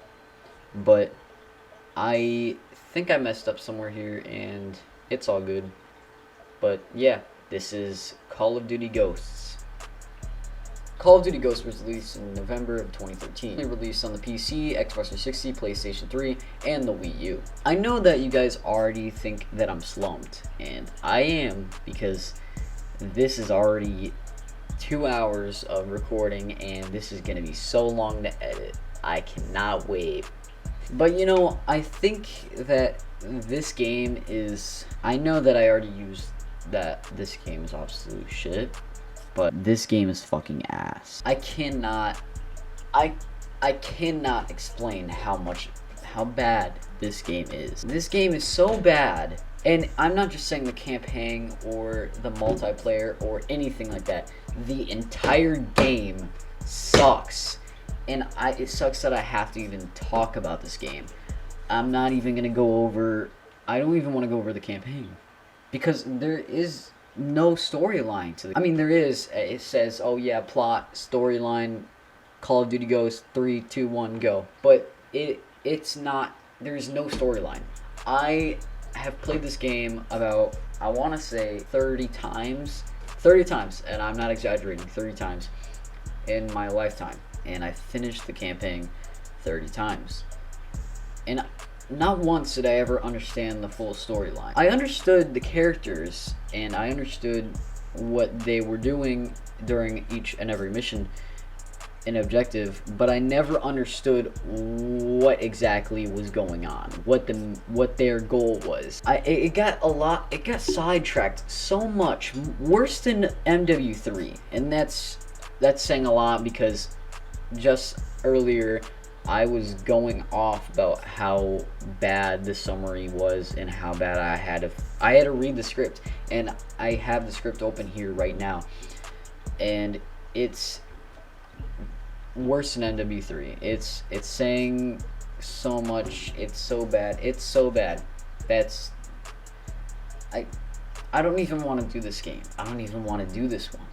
But I think I messed up somewhere here, and it's all good. But yeah, this is Call of Duty Ghosts. Call of Duty Ghosts was released in November of 2013. It released on the PC, Xbox 360, PlayStation 3, and the Wii U. I know that you guys already think that I'm slumped, and I am, because this is already 2 hours of recording, and this is gonna be so long to edit. I cannot wait. But you know, I think that this game is, I know that I already used that this game is absolute shit, but this game is fucking ass. I cannot explain how bad this game is. This game is so bad, and I'm not just saying the campaign or the multiplayer or anything like that. The entire game sucks, and it sucks that I have to even talk about this game. I'm not even gonna go over. I don't even want to go over the campaign, because there is no storyline to it. I mean, there is. It says, oh yeah, plot, storyline, Call of Duty Ghosts, 3, 2, 1, go. But it's not, there's no storyline. I have played this game about, I want to say 30 times, and I'm not exaggerating, 30 times in my lifetime. And I finished the campaign 30 times. And not once did I ever understand the full storyline. I understood the characters, and I understood what they were doing during each and every mission and objective, but I never understood what exactly was going on, what their goal was. It got sidetracked so much, worse than MW3, and that's saying a lot, because just earlier I was going off about how bad the summary was and how bad I had to read the script, and I have the script open here right now, and it's worse than NW3. It's saying so much. It's so bad. It's so bad. That's I I don't even want to do this game. I don't even want to do this one.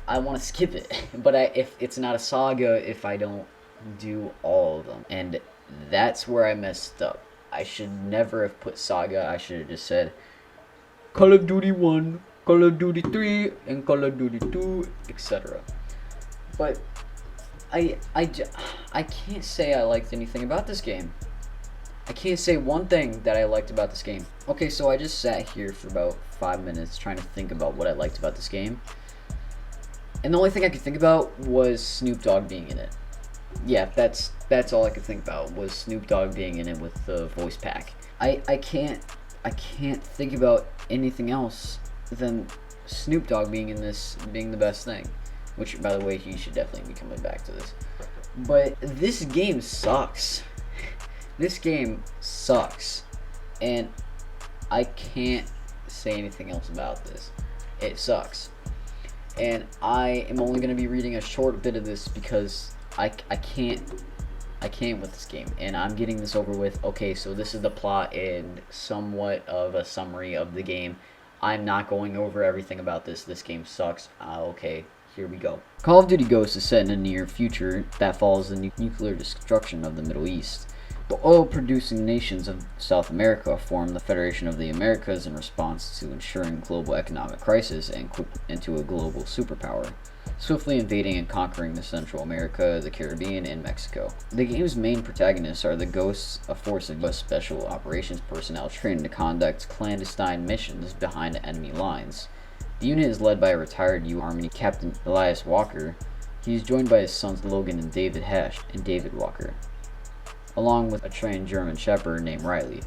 I want to skip it. But if it's not a saga, if I don't do all of them, and that's where I messed up. I should never have put Saga. I should have just said Call of Duty 1, Call of Duty 3, and Call of Duty 2, etc. But I can't say I liked anything about this game. I can't say one thing that I liked about this game. Okay, so I just sat here for about 5 minutes trying to think about what I liked about this game. And the only thing I could think about was Snoop Dogg being in it. Yeah, that's all I could think about was Snoop Dogg being in it with the voice pack. I can't think about anything else than Snoop Dogg being in this being the best thing. Which, by the way, he should definitely be coming back to this. But this game sucks. This game sucks. And I can't say anything else about this. It sucks. And I am only going to be reading a short bit of this because I can't with this game. And I'm getting this over with. Okay, so this is the plot and somewhat of a summary of the game. I'm not going over everything about this. This game sucks. Okay. Here we go. Call of Duty Ghosts is set in a near future that follows the nuclear destruction of the Middle East. The oil-producing nations of South America form the Federation of the Americas in response to ensuring global economic crisis and into a global superpower, swiftly invading and conquering the Central America, the Caribbean, and Mexico. The game's main protagonists are the Ghosts, a force of US Special Operations personnel trained to conduct clandestine missions behind enemy lines. The unit is led by a retired U.S. Army Captain Elias Walker. He is joined by his sons Logan and David Hash and David Walker, along with a trained German Shepherd named Riley,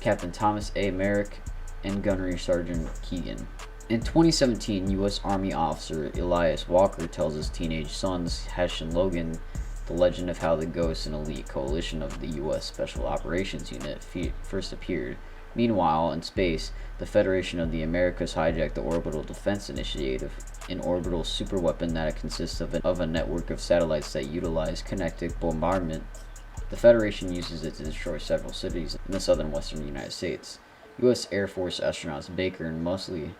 Captain Thomas A. Merrick, and Gunnery Sergeant Keegan. In 2017, U.S. Army officer Elias Walker tells his teenage sons Hash and Logan the legend of how the Ghosts, an elite coalition of the U.S. Special Operations Unit, first appeared. Meanwhile, in space, the Federation of the Americas hijacked the Orbital Defense Initiative, an orbital superweapon that consists of a network of satellites that utilize kinetic bombardment. The Federation uses it to destroy several cities in the southern western United States. U.S. Air Force astronauts Baker and Mosley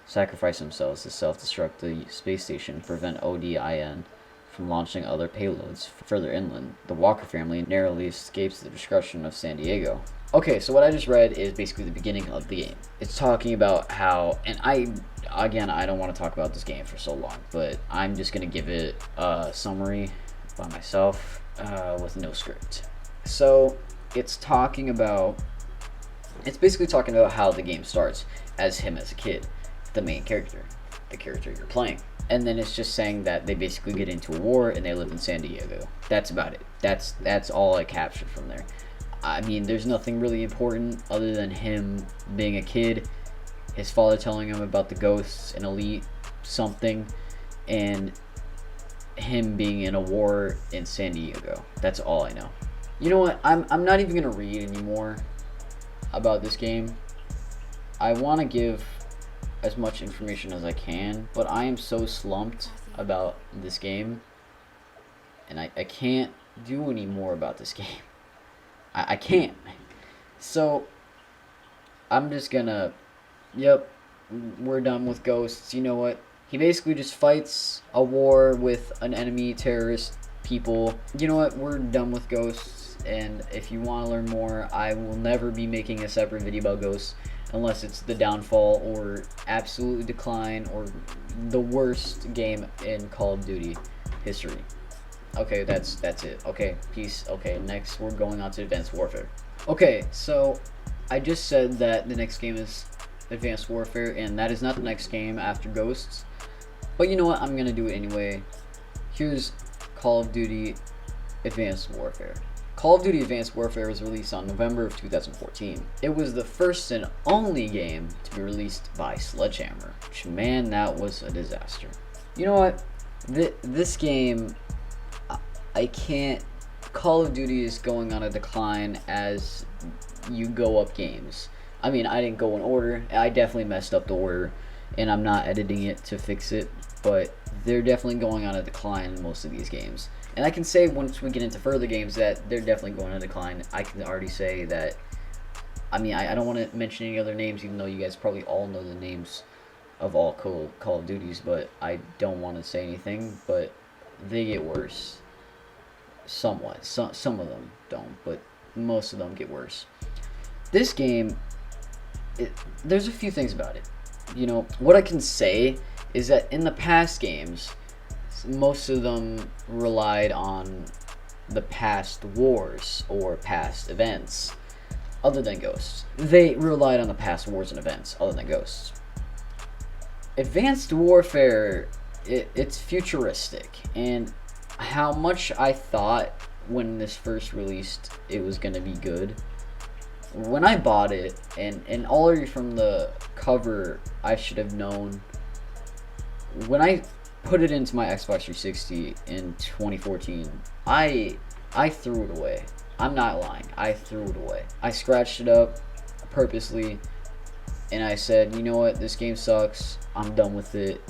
sacrifice themselves to self-destruct the space station to prevent ODIN from launching other payloads further inland. The Walker family narrowly escapes the destruction of San Diego. Okay, so what I just read is basically the beginning of the game. It's talking about how, and I don't want to talk about this game for so long, but I'm just going to give it a summary by myself with no script. So it's basically talking about how the game starts as him as a kid, the main character, the character you're playing. And then it's just saying that they basically get into a war and they live in San Diego. That's about it. That's all I captured from there. I mean, there's nothing really important other than him being a kid, his father telling him about the Ghosts, an elite something, and him being in a war in San Diego. That's all I know. You know what? I'm not even gonna read anymore about this game. I want to give as much information as I can, but I am so slumped about this game, and I can't do any more about this game. I can't. So I'm just gonna, yep, we're done with Ghosts. You know what? He basically just fights a war with an enemy, terrorist people. You know what? We're done with Ghosts, and if you want to learn more, I will never be making a separate video about Ghosts unless it's the downfall or absolute decline or the worst game in Call of Duty history. Okay, that's it. Okay, peace. Okay, next we're going on to Advanced Warfare. Okay, so I just said that the next game is Advanced Warfare, and that is not the next game after Ghosts. But you know what? I'm gonna do it anyway. Here's Call of Duty Advanced Warfare. Call of Duty Advanced Warfare was released on November of 2014. It was the first and only game to be released by Sledgehammer, which, man, that was a disaster. You know what? This game, I can't Call of Duty is going on a decline as you go up games. I mean, I didn't go in order. I definitely messed up the order, and I'm not editing it to fix it, but they're definitely going on a decline in most of these games. And I can say once we get into further games that they're definitely going on a decline. I can already say that. I mean, I don't want to mention any other names, even though you guys probably all know the names of all Call of Duties, but I don't want to say anything, but they get worse. Somewhat. Some of them don't, but most of them get worse. This game, there's a few things about it. You know, what I can say is that in the past games, most of them relied on the past wars or past events, other than Ghosts. They relied on the past wars and events, other than Ghosts. Advanced Warfare, it's futuristic, and how much I thought when this first released it was going to be good. When I bought it, and already from the cover, I should have known. When I put it into my Xbox 360 in 2014, I threw it away. I'm not lying. I threw it away. I scratched it up purposely, and I said, you know what, this game sucks. I'm done with it.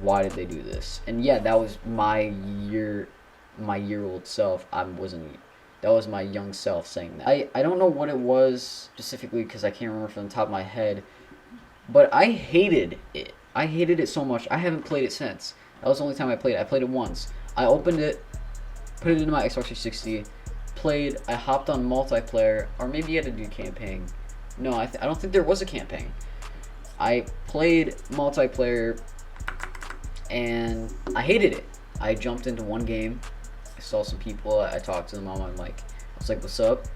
Why did they do this? And yeah, that was my year-old self. That was my young self saying that. I don't know what it was specifically because I can't remember from the top of my head, but I hated it. I hated it so much. I haven't played it since. That was the only time I played it. I played it once. I opened it, put it into my Xbox 360, played. I hopped on multiplayer, or maybe you had to do campaign. No, I don't think there was a campaign. I played multiplayer, and I hated it. I jumped into one game. I saw some people. I talked to them. I was like, "What's up?"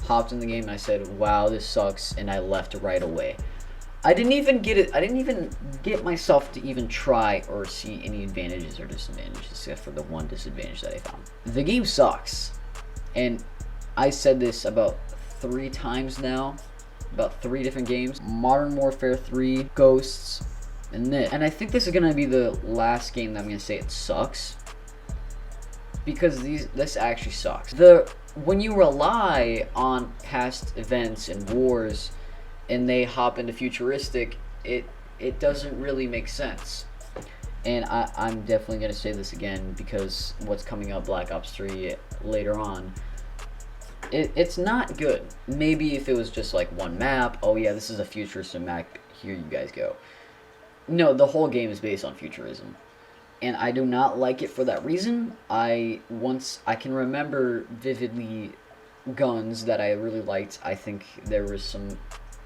Hopped in the game, and I said, "Wow, this sucks," and I left right away. I didn't even get it. I didn't even get myself to even try or see any advantages or disadvantages, except for the one disadvantage that I found. The game sucks, and I said this about 3 times now, about 3 different games: Modern Warfare 3, Ghosts, and this. And I think this is gonna be the last game that I'm gonna say it sucks, because this actually sucks. When you rely on past events and wars, and they hop into futuristic, it doesn't really make sense. And I'm definitely gonna say this again because what's coming up, Black Ops 3 later on, it's not good. Maybe if it was just like one map, oh yeah, this is a futuristic map, here you guys go. No, the whole game is based on futurism, and I do not like it for that reason. I can remember vividly guns that I really liked. I think there was some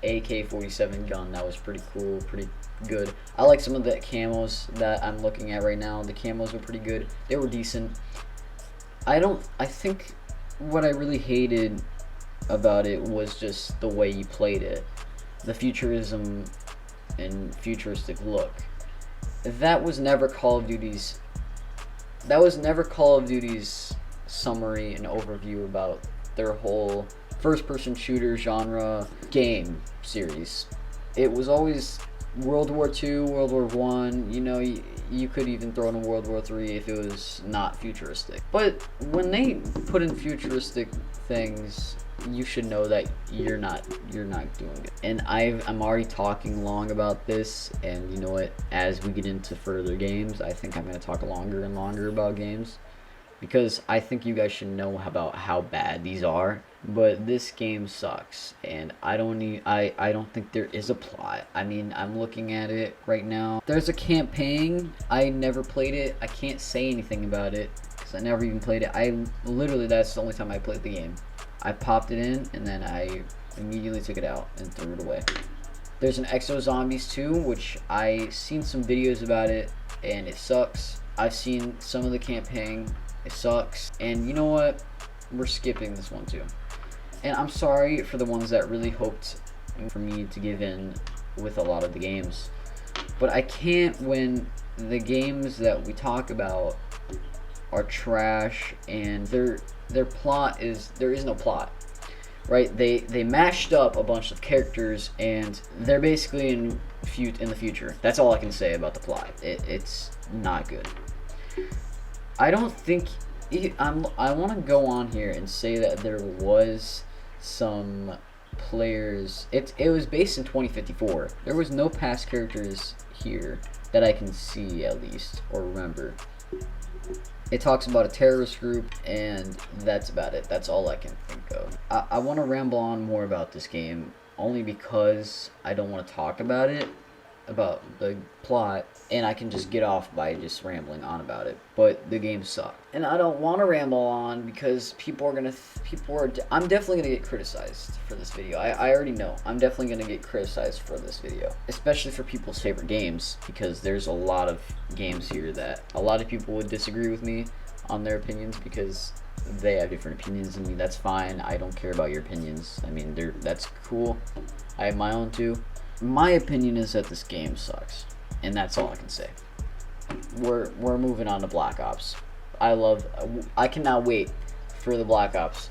AK-47 gun that was pretty cool, pretty good. I like some of the camos that I'm looking at right now. The camos were pretty good. They were decent. I think what I really hated about it was just the way you played it. The futurism and futuristic look. That was never Call of Duty's summary and overview about their whole first-person shooter genre game series. It was always World War II, World War I. You know, you could even throw in a World War III if it was not futuristic. But when they put in futuristic things, you should know that you're not doing it. And I'm already talking long about this, and you know what? As we get into further games, I think I'm going to talk longer and longer about games, because I think you guys should know about how bad these are. But this game sucks, and I don't think there is a plot. I mean, I'm looking at it right now. There's a campaign. I never played it. I can't say anything about it because I never even played it. That's the only time I played the game. I popped it in, and then I immediately took it out and threw it away. There's an Exo Zombies 2, which I seen some videos about it, and it sucks. I've seen some of the campaign. It sucks. And you know what? We're skipping this one too. And I'm sorry for the ones that really hoped for me to give in with a lot of the games. But I can't when the games that we talk about are trash and their plot is, there is no plot. Right? They mashed up a bunch of characters and they're basically in the future. That's all I can say about the plot. It's not good. I don't think I want to go on here and say that there was some players. It was based in 2054. There was no past characters here that I can see, at least, or remember. It talks about a terrorist group, and that's about it. That's all I can think of. I want to ramble on more about this game, only because I don't want to talk about it, about the plot, and I can just get off by just rambling on about it. But the game sucked, and I don't want to ramble on because I'm definitely gonna get criticized for this video. I already know I'm definitely gonna get criticized for this video, especially for people's favorite games, because there's a lot of games here that a lot of people would disagree with me on their opinions because they have different opinions than me. That's fine. I don't care about your opinions. I mean, that's cool. I have my own too. My opinion is that this game sucks, and that's all I can say. We're moving on to Black Ops. I cannot wait for the Black Ops.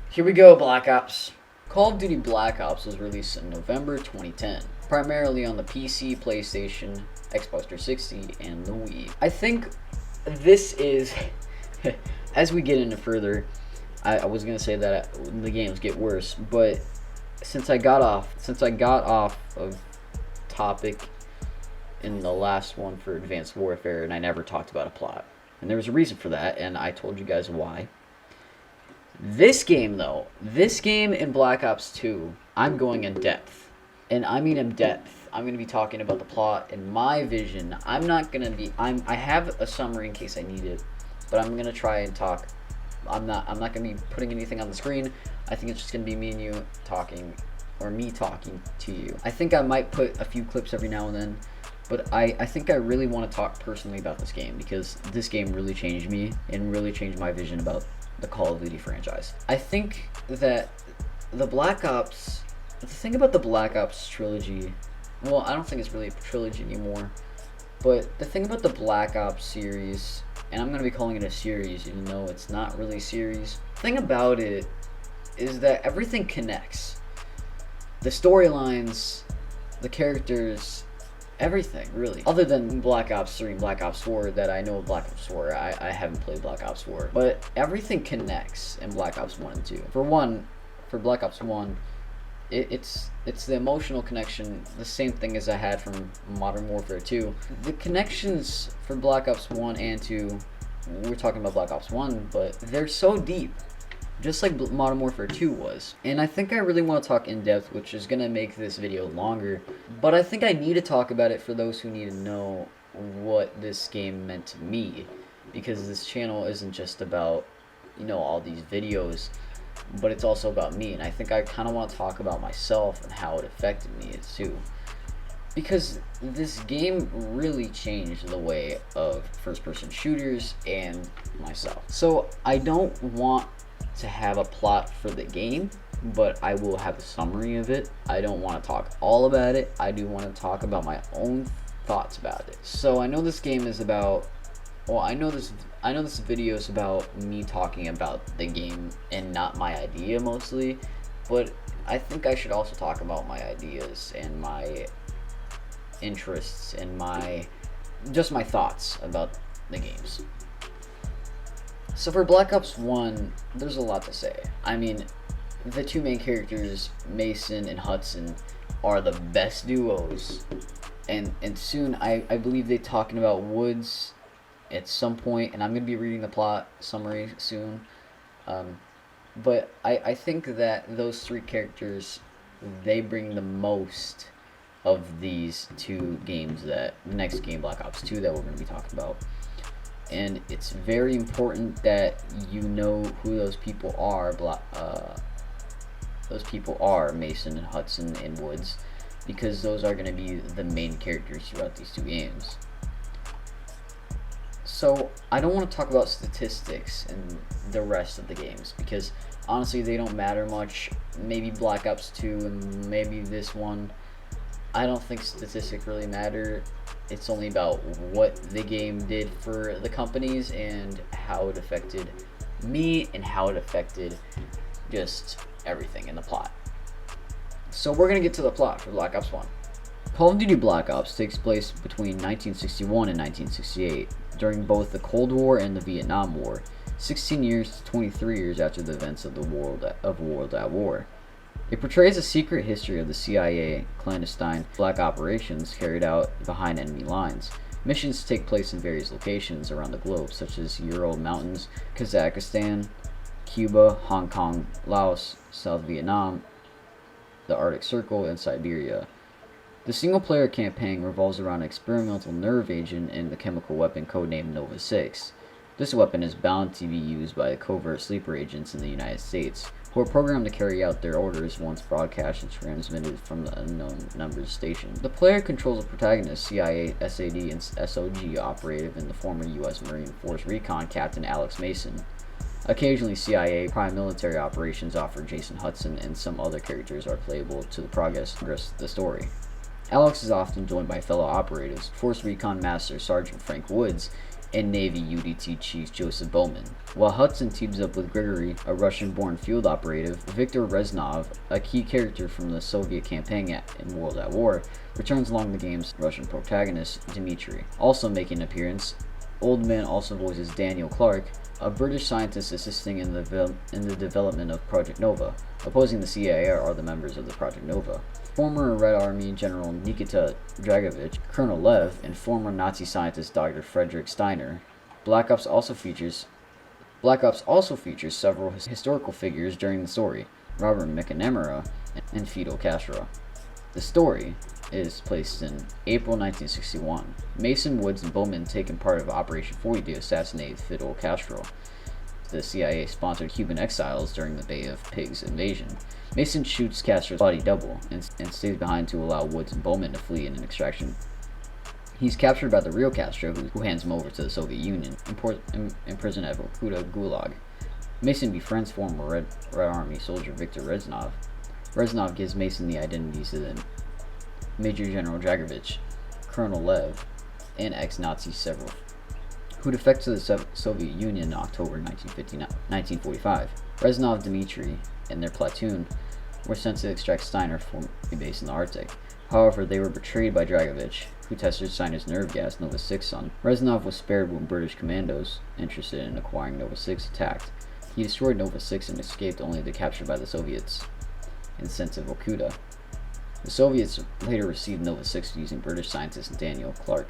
Here we go, Black Ops. Call of Duty Black Ops was released in November 2010, primarily on the PC, PlayStation, Xbox 360, and the Wii. I think this is, as we get into further, I was gonna say that the games get worse, but since I got off of topic in the last one for Advanced Warfare, and I never talked about a plot, and there was a reason for that, and I told you guys why. This game, though, in Black Ops 2, I'm going in depth, and I mean in depth. I'm going to be talking about the plot and my vision. I have a summary in case I need it, but I'm going to try and talk. I'm not going to be putting anything on the screen. I think it's just going to be me and you talking, or me talking to you. I think I might put a few clips every now and then, but I think I really want to talk personally about this game, because this game really changed me and really changed my vision about the Call of Duty franchise. I think that the thing about the Black Ops trilogy, well, I don't think it's really a trilogy anymore, but the thing about the Black Ops series, and I'm going to be calling it a series even though it's not really a series, the thing about it is that everything connects. The storylines, the characters, everything, really. Other than Black Ops 3 and Black Ops 4, that I know of Black Ops 4. I haven't played Black Ops 4. But everything connects in Black Ops 1 and 2. For Black Ops 1, it's the emotional connection, the same thing as I had from Modern Warfare 2. The connections for Black Ops 1 and 2, we're talking about Black Ops 1, but they're so deep. Just like Modern Warfare 2 was. And I think I really want to talk in depth, which is going to make this video longer. But I think I need to talk about it for those who need to know what this game meant to me. Because this channel isn't just about, all these videos, but it's also about me. And I think I kind of want to talk about myself and how it affected me too. Because this game really changed the way of first-person shooters and myself. So I don't want to have a plot for the game, but I will have a summary of it. I don't want to talk all about it. I do want to talk about my own thoughts about it. So I know this game is about, I know this video is about me talking about the game and not my idea mostly, but I think I should also talk about my ideas and my interests and my thoughts about the games. So for Black Ops 1, there's a lot to say. I mean, the two main characters, Mason and Hudson, are the best duos. And soon, I believe they're talking about Woods at some point, and I'm going to be reading the plot summary soon. But I think that those three characters, they bring the most of these two games, the next game, Black Ops 2, that we're going to be talking about. And it's very important that you know who those people are. Those people are Mason and Hudson and Woods, because those are going to be the main characters throughout these two games. So I don't want to talk about statistics and the rest of the games, because honestly they don't matter much. Maybe Black Ops 2 and maybe this one, I don't think statistics really matter. It's only about what the game did for the companies and how it affected me and how it affected just everything in the plot. So we're going to get to the plot for Black Ops 1. Call of Duty Black Ops takes place between 1961 and 1968. during both the Cold War and the Vietnam War, 16 years to 23 years after the events of World at War. It portrays a secret history of the CIA clandestine black operations carried out behind enemy lines. Missions take place in various locations around the globe, such as Ural Mountains, Kazakhstan, Cuba, Hong Kong, Laos, South Vietnam, the Arctic Circle, and Siberia. The single-player campaign revolves around an experimental nerve agent and the chemical weapon codenamed Nova 6. This weapon is bound to be used by covert sleeper agents in the United States, who are programmed to carry out their orders once broadcast and transmitted from the unknown numbers station. The player controls a protagonist, CIA, SAD, and SOG operative in the former U.S. Marine Force Recon Captain Alex Mason. Occasionally, CIA prime military operations officer Jason Hudson and some other characters are playable to the progress of the story. Alex is often joined by fellow operatives, Force Recon Master Sergeant Frank Woods, and Navy UDT Chief Joseph Bowman, while Hudson teams up with Grigory, a Russian-born field operative. Viktor Reznov, a key character from the Soviet campaign in World at War, returns along the game's Russian protagonist, Dmitry. Also making an appearance, Oldman also voices Daniel Clark, a British scientist assisting in the development of Project Nova. Opposing the CIA are the members of the Project Nova. Former Red Army General Nikita Dragovich, Colonel Lev, and former Nazi scientist Dr. Frederick Steiner. Black Ops also features several historical figures during the story, Robert McNamara and Fidel Castro. The story is placed in April 1961. Mason, Woods, and Bowman taken part of Operation 40 to assassinate Fidel Castro, the CIA-sponsored Cuban exiles during the Bay of Pigs invasion. Mason shoots Castro's body double and stays behind to allow Woods and Bowman to flee in an extraction. He's captured by the real Castro, who hands him over to the Soviet Union, imprisoned at Vorkuta Gulag. Mason befriends former Red Army soldier Viktor Reznov. Reznov gives Mason the identities of the Major General Dragovich, Colonel Lev, and ex-Nazi several, who defect to the Soviet Union in October 1945. Reznov, Dmitry, and their platoon were sent to extract Steiner from a base in the Arctic. However, they were betrayed by Dragovich, who tested Steiner's nerve gas Nova 6 on. Reznov was spared when British commandos interested in acquiring Nova 6 attacked. He destroyed Nova 6 and escaped, only to be captured by the Soviets and sent to Vorkuta. The Soviets later received Nova 6 using British scientist Daniel Clark.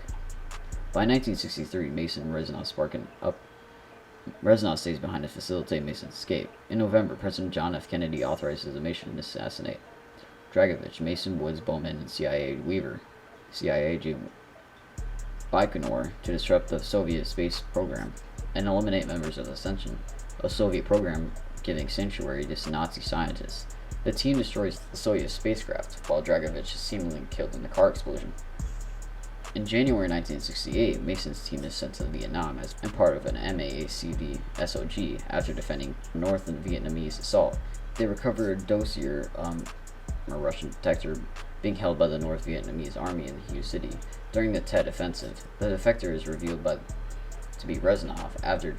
By 1963, Mason and Reznov sparking up. Reznov stays behind to facilitate Mason's escape. In November, President John F. Kennedy authorizes the mission to assassinate Dragovich, Mason, Woods, Bowman, and CIA Weaver, CIA agent Baikonur, to disrupt the Soviet space program and eliminate members of the Ascension, a Soviet program giving sanctuary to Nazi scientists. The team destroys the Soyuz spacecraft, while Dragovich is seemingly killed in the car explosion. In January 1968, Mason's team is sent to Vietnam as part of an MAACV SOG after defending North Vietnamese assault. They recover a dossier, a Russian detector, being held by the North Vietnamese army in Hue City. During the Tet Offensive, the defector is revealed to be Reznov. After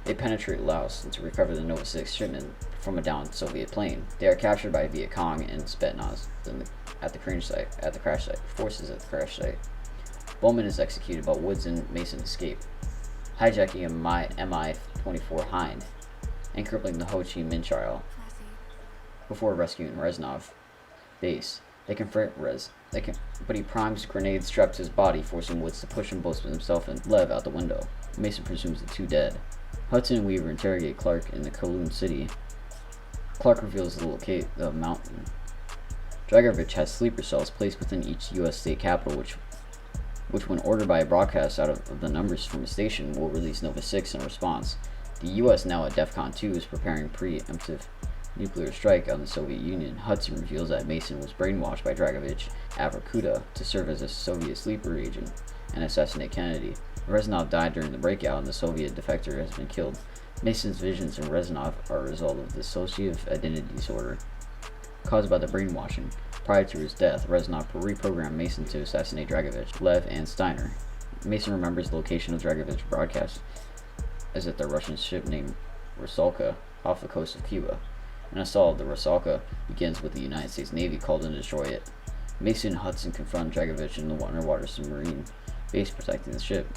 they penetrate Laos and to recover the Nova 6 shipment from a downed Soviet plane. They are captured by Viet Cong and Spetsnaz at the crash site. Bowman is executed, but Woods and Mason escape, hijacking a Mi-24 Hind and crippling the Ho Chi Minh Trail before rescuing Reznov base. They confront but he primes grenades strapped to his body, forcing Woods to push both himself and Lev out the window. Mason presumes the two dead. Hudson and Weaver interrogate Clark in the Kowloon City. Clark reveals the mountain. Dragovich has sleeper cells placed within each U.S. state capital, which when ordered by a broadcast out of the numbers from a station, will release Nova 6 in response. The U.S., now at DEFCON 2, is preparing preemptive nuclear strike on the Soviet Union. Hudson reveals that Mason was brainwashed by Dragovich at Vorkuta to serve as a Soviet sleeper agent and assassinate Kennedy. Reznov died during the breakout, and the Soviet defector has been killed. Mason's visions and Reznov are a result of dissociative identity disorder caused by the brainwashing. Prior to his death, Reznov reprogrammed Mason to assassinate Dragovich, Lev, and Steiner. Mason remembers the location of Dragovich's broadcast as at the Russian ship named Rusalka off the coast of Cuba. An assault of the Rusalka begins with the United States Navy called in to destroy it. Mason and Hudson confront Dragovich in the underwater submarine base protecting the ship.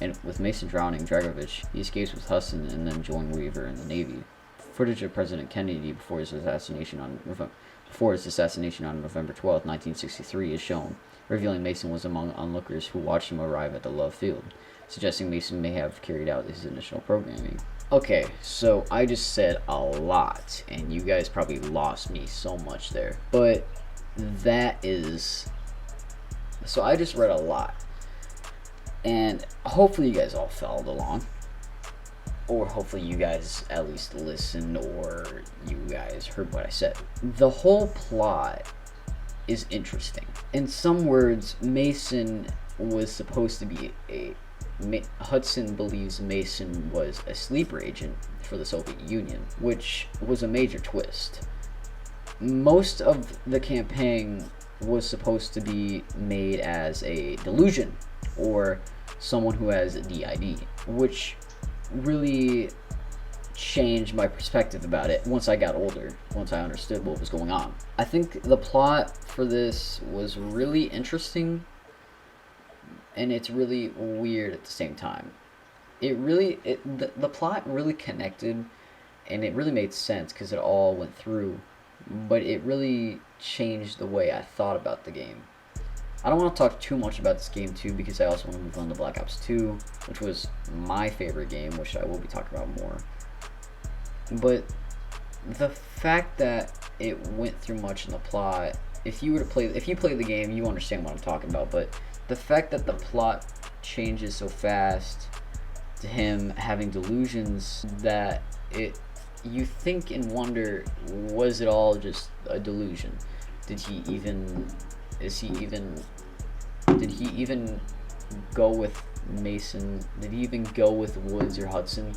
and with Mason drowning Dragovich, he escapes with Hudson and then joins Weaver in the Navy. Footage of President Kennedy before his assassination on November 12, 1963 is shown, revealing Mason was among onlookers who watched him arrive at the Love Field, suggesting Mason may have carried out his initial programming. Okay, so I just said a lot, and you guys probably lost me so much there. But that is... So I just read a lot. And hopefully you guys all followed along. Or hopefully you guys at least listened, or you guys heard what I said. The whole plot is interesting. In some words, Mason was supposed to be Hudson believes Mason was a sleeper agent for the Soviet Union, which was a major twist. Most of the campaign was supposed to be made as a delusion, or someone who has a DID, which really changed my perspective about it once I got older, once I understood what was going on. I think the plot for this was really interesting, and it's really weird at the same time. The plot really connected, and it really made sense because it all went through, but it really changed the way I thought about the game. I don't want to talk too much about this game too, because I also want to move on to Black Ops 2, which was my favorite game, which I will be talking about more. But the fact that it went through much in the plot, if you played the game, you understand what I'm talking about. But the fact that the plot changes so fast to him having delusions that you think and wonder, was it all just a delusion? Did he even go with Mason? Did he even go with Woods or Hudson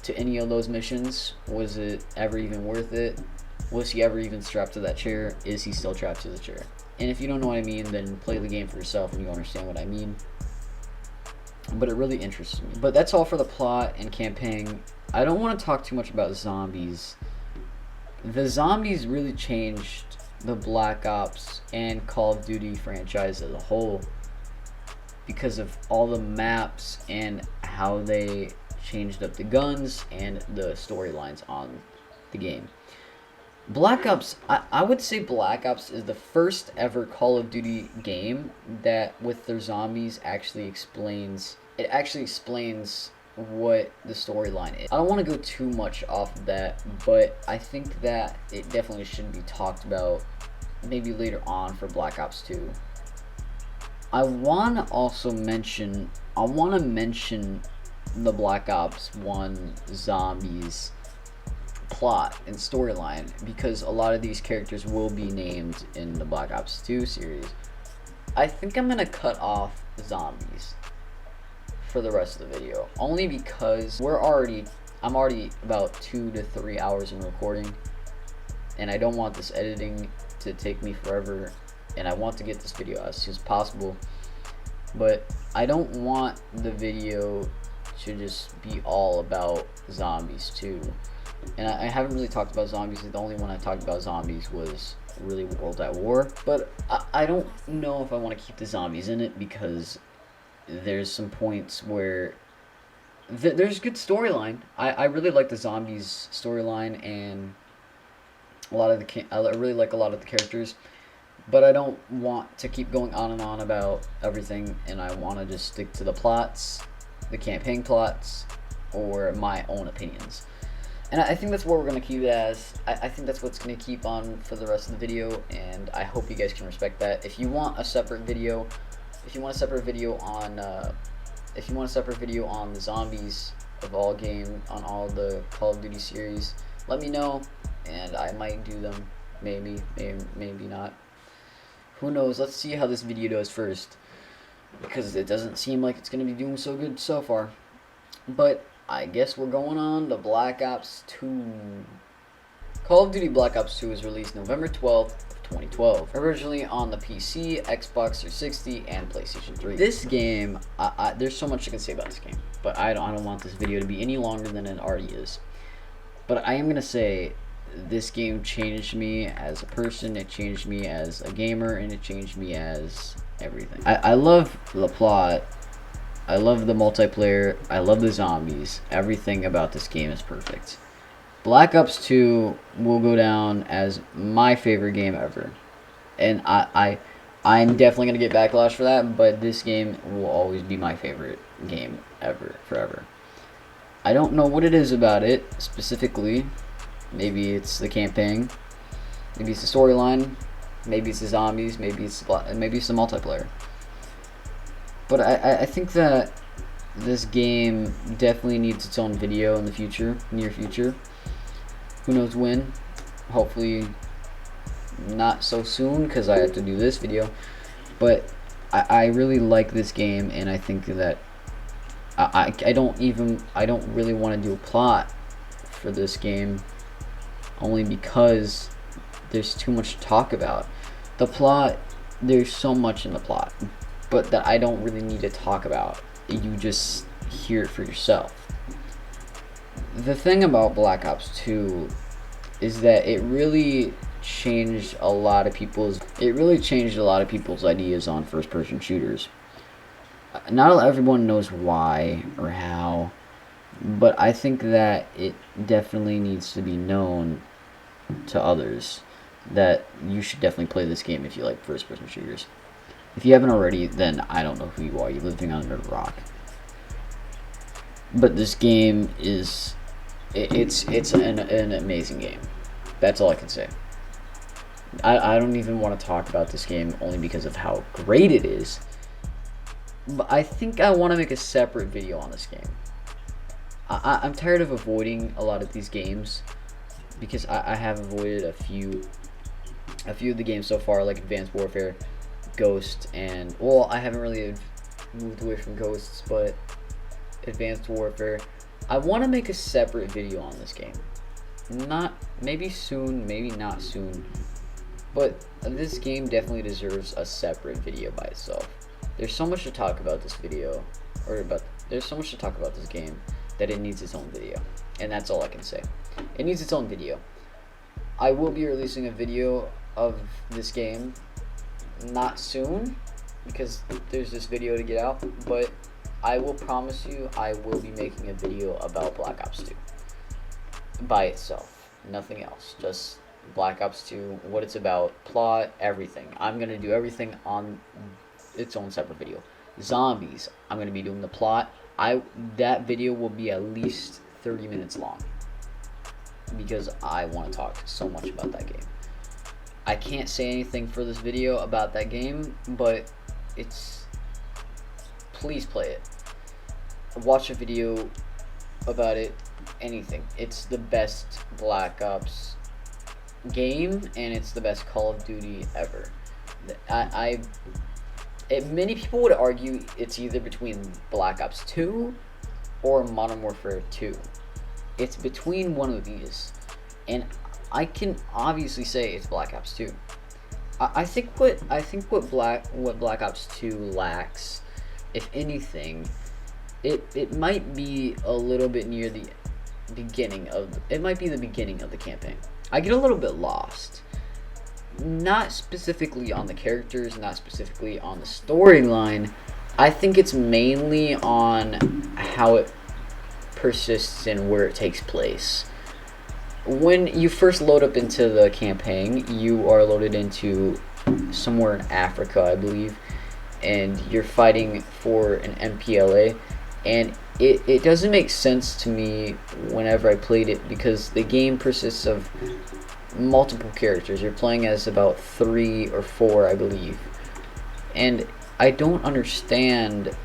to any of those missions? Was it ever even worth it? Was he ever even strapped to that chair? Is he still trapped to the chair? And if you don't know what I mean, then play the game for yourself and you understand what I mean. But it really interests me. But that's all for the plot and campaign. I don't want to talk too much about zombies. The zombies really changed the Black Ops and Call of Duty franchise as a whole, because of all the maps and how they changed up the guns and the storylines on the game. Black Ops, I would say Black Ops is the first ever Call of Duty game that, with their zombies, actually explains what the storyline is. I don't want to go too much off of that, but I think that it definitely should be talked about maybe later on for Black Ops 2. I want to mention the Black Ops 1 zombies plot and storyline, because a lot of these characters will be named in the Black Ops 2 series. I think I'm gonna cut off the zombies for the rest of the video, only because I'm already about 2 to 3 hours in recording, and I don't want this editing to take me forever, and I want to get this video as soon as possible. But I don't want the video to just be all about zombies too. And I haven't really talked about zombies. The only one I talked about zombies was really World at War. But I don't know if I want to keep the zombies in it, because there's some points where there's good storyline. I really like the zombies storyline, and I really like a lot of the characters. But I don't want to keep going on and on about everything, and I want to just stick to the plots, the campaign plots, or my own opinions. And I think that's what we're going to keep it as. I think that's what's going to keep on for the rest of the video, and I hope you guys can respect that. If you want a separate video, on the zombies of all game, on all the Call of Duty series, let me know, and I might do them. Maybe not. Who knows? Let's see how this video does first, because it doesn't seem like it's going to be doing so good so far. But I guess we're going on to Black Ops 2. Call of Duty Black Ops 2 was released November 12th of 2012, originally on the PC, Xbox 360, and PlayStation 3. This game, there's so much I can say about this game, but I don't want this video to be any longer than it already is. But I am going to say, this game changed me as a person, it changed me as a gamer, and it changed me as everything. I love the plot, I love the multiplayer. I love the zombies. Everything about this game is perfect. Black Ops 2 will go down as my favorite game ever. And I'm definitely going to get backlash for that, but this game will always be my favorite game ever, forever. I don't know what it is about it specifically. Maybe it's the campaign. Maybe it's the storyline. Maybe it's the zombies. Maybe it's the multiplayer. But I think that this game definitely needs its own video in the future, near future. Who knows when? Hopefully not so soon, because I have to do this video. But I really like this game, and I think that I don't really want to do a plot for this game, only because there's too much to talk about. The plot, there's so much in the plot, but that I don't really need to talk about. You just hear it for yourself. The thing about Black Ops 2 is that it really changed a lot of people's ideas on first-person shooters. Not everyone knows why or how, but I think that it definitely needs to be known to others that you should definitely play this game if you like first-person shooters. If you haven't already, then I don't know who you are. You're living under a rock. But this game is it's an amazing game. That's all I can say. I don't even want to talk about this game only because of how great it is. But I think I want to make a separate video on this game. I'm tired of avoiding a lot of these games because I have avoided a few of the games so far, like Advanced Warfare, Ghost, and well, I haven't really moved away from Ghosts, but Advanced Warfare. I want to make a separate video on this game. Maybe soon, maybe not soon, but this game definitely deserves a separate video by itself. There's so much to talk about this video, there's so much to talk about this game that it needs its own video, and that's all I can say. It needs its own video. I will be releasing a video of this game, not soon, because there's this video to get out, but I will promise you I will be making a video about Black Ops 2 by itself, nothing else, just Black Ops 2, what it's about, plot, everything. I'm going to do everything on its own separate video. Zombies, I'm going to be doing the plot. That video will be at least 30 minutes long because I want to talk so much about that game. I can't say anything for this video about that game, but please play it. Watch a video about it, anything. It's the best Black Ops game, and it's the best Call of Duty ever. Many people would argue it's either between Black Ops 2 or Modern Warfare 2. It's between one of these, and I can obviously say it's Black Ops 2. I think what Black Ops 2 lacks, if anything, it might be a little bit near the beginning of the campaign. I get a little bit lost. Not specifically on the characters, not specifically on the storyline. I think it's mainly on how it persists and where it takes place. When you first load up into the campaign, you are loaded into somewhere in Africa, I believe, and you're fighting for an MPLA, and it doesn't make sense to me whenever I played it because the game persists of multiple characters. You're playing as about 3 or 4, I believe, and I don't understand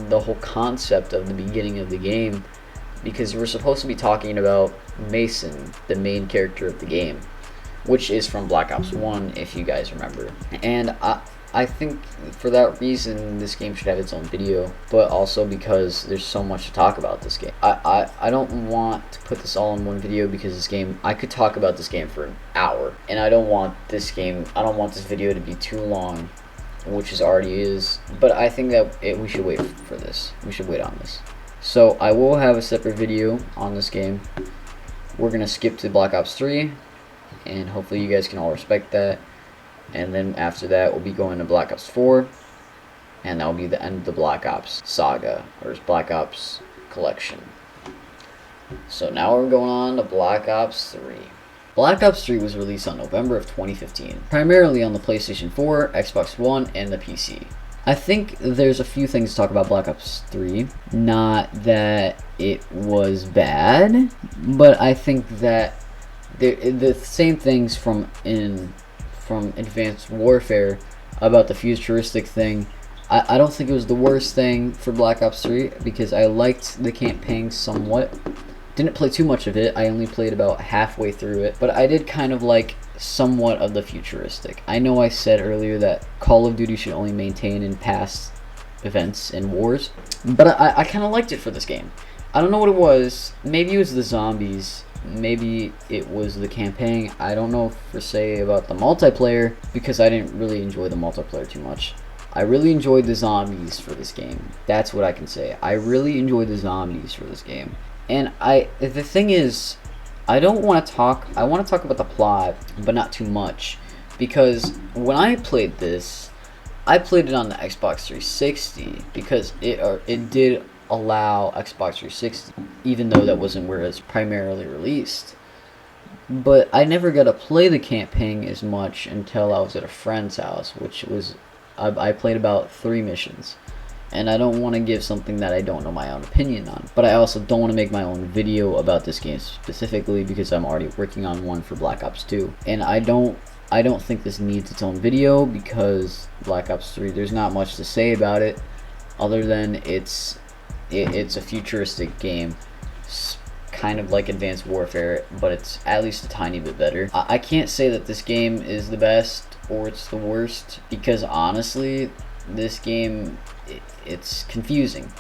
the whole concept of the beginning of the game because we're supposed to be talking about Mason, the main character of the game, which is from Black Ops 1, if you guys remember. And I think for that reason this game should have its own video, but also because there's so much to talk about this game. I don't want to put this all in one video because this game, I could talk about this game for an hour, and I don't want this video to be too long, which it already is, but I think that we should wait for this. We should wait on this. So I will have a separate video on this game. We're going to skip to Black Ops 3, and hopefully you guys can all respect that. And then after that, we'll be going to Black Ops 4. and that will be the end of the Black Ops saga, or Black Ops collection. So now we're going on to Black Ops 3. Black Ops 3 was released on November of 2015, primarily on the PlayStation 4, Xbox One, and the PC. I think there's a few things to talk about Black Ops 3. Not that it was bad, but I think that the same things from Advanced Warfare about the futuristic thing. I don't think it was the worst thing for Black Ops 3 because I liked the campaign somewhat. Didn't play too much of it. I only played about halfway through it, but I did kind of like somewhat of the futuristic. I know I said earlier that Call of Duty should only maintain in past events and wars, but I kind of liked it for this game. I don't know what it was. Maybe it was the zombies. Maybe it was the campaign. I don't know for say about the multiplayer because I didn't really enjoy the multiplayer too much. I really enjoyed the zombies for this game. That's what I can say. I really enjoyed the zombies for this game. And the thing is, I want to talk about the plot, but not too much. Because when I played this, I played it on the Xbox 360 because it did allow Xbox 360, even though that wasn't where it's primarily released. But I never got to play the campaign as much until I was at a friend's house, which was, I played about 3 missions. And I don't want to give something that I don't know my own opinion on. But I also don't want to make my own video about this game specifically because I'm already working on one for Black Ops 2. And I don't think this needs its own video because Black Ops 3, there's not much to say about it other than it's a futuristic game. It's kind of like Advanced Warfare, but it's at least a tiny bit better. I can't say that this game is the best or it's the worst because honestly, this game, it's confusing.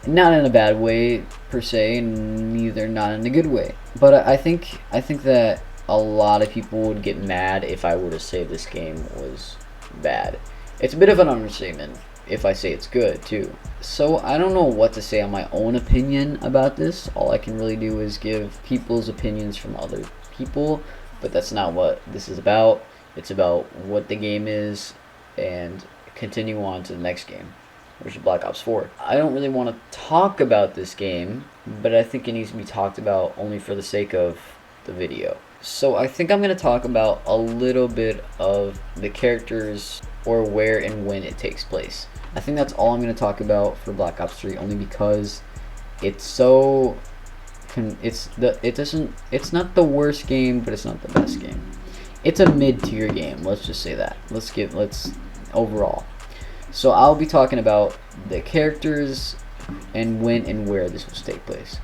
Not in a bad way per se, neither not in a good way. But I think that a lot of people would get mad if I were to say this game was bad. It's a bit of an understatement if I say it's good too. So I don't know what to say on my own opinion about this. All I can really do is give people's opinions from other people, but that's not what this is about. It's about what the game is and continue on to the next game, which is Black Ops 4. I don't really want to talk about this game, but I think it needs to be talked about only for the sake of the video. So I think I'm going to talk about a little bit of the characters or where and when it takes place. I think that's all I'm going to talk about for Black Ops 3 only because it's so it's not the worst game, but it's not the best game. It's a mid-tier game, let's just say that. Let's overall. So I'll be talking about the characters and when and where this will take place.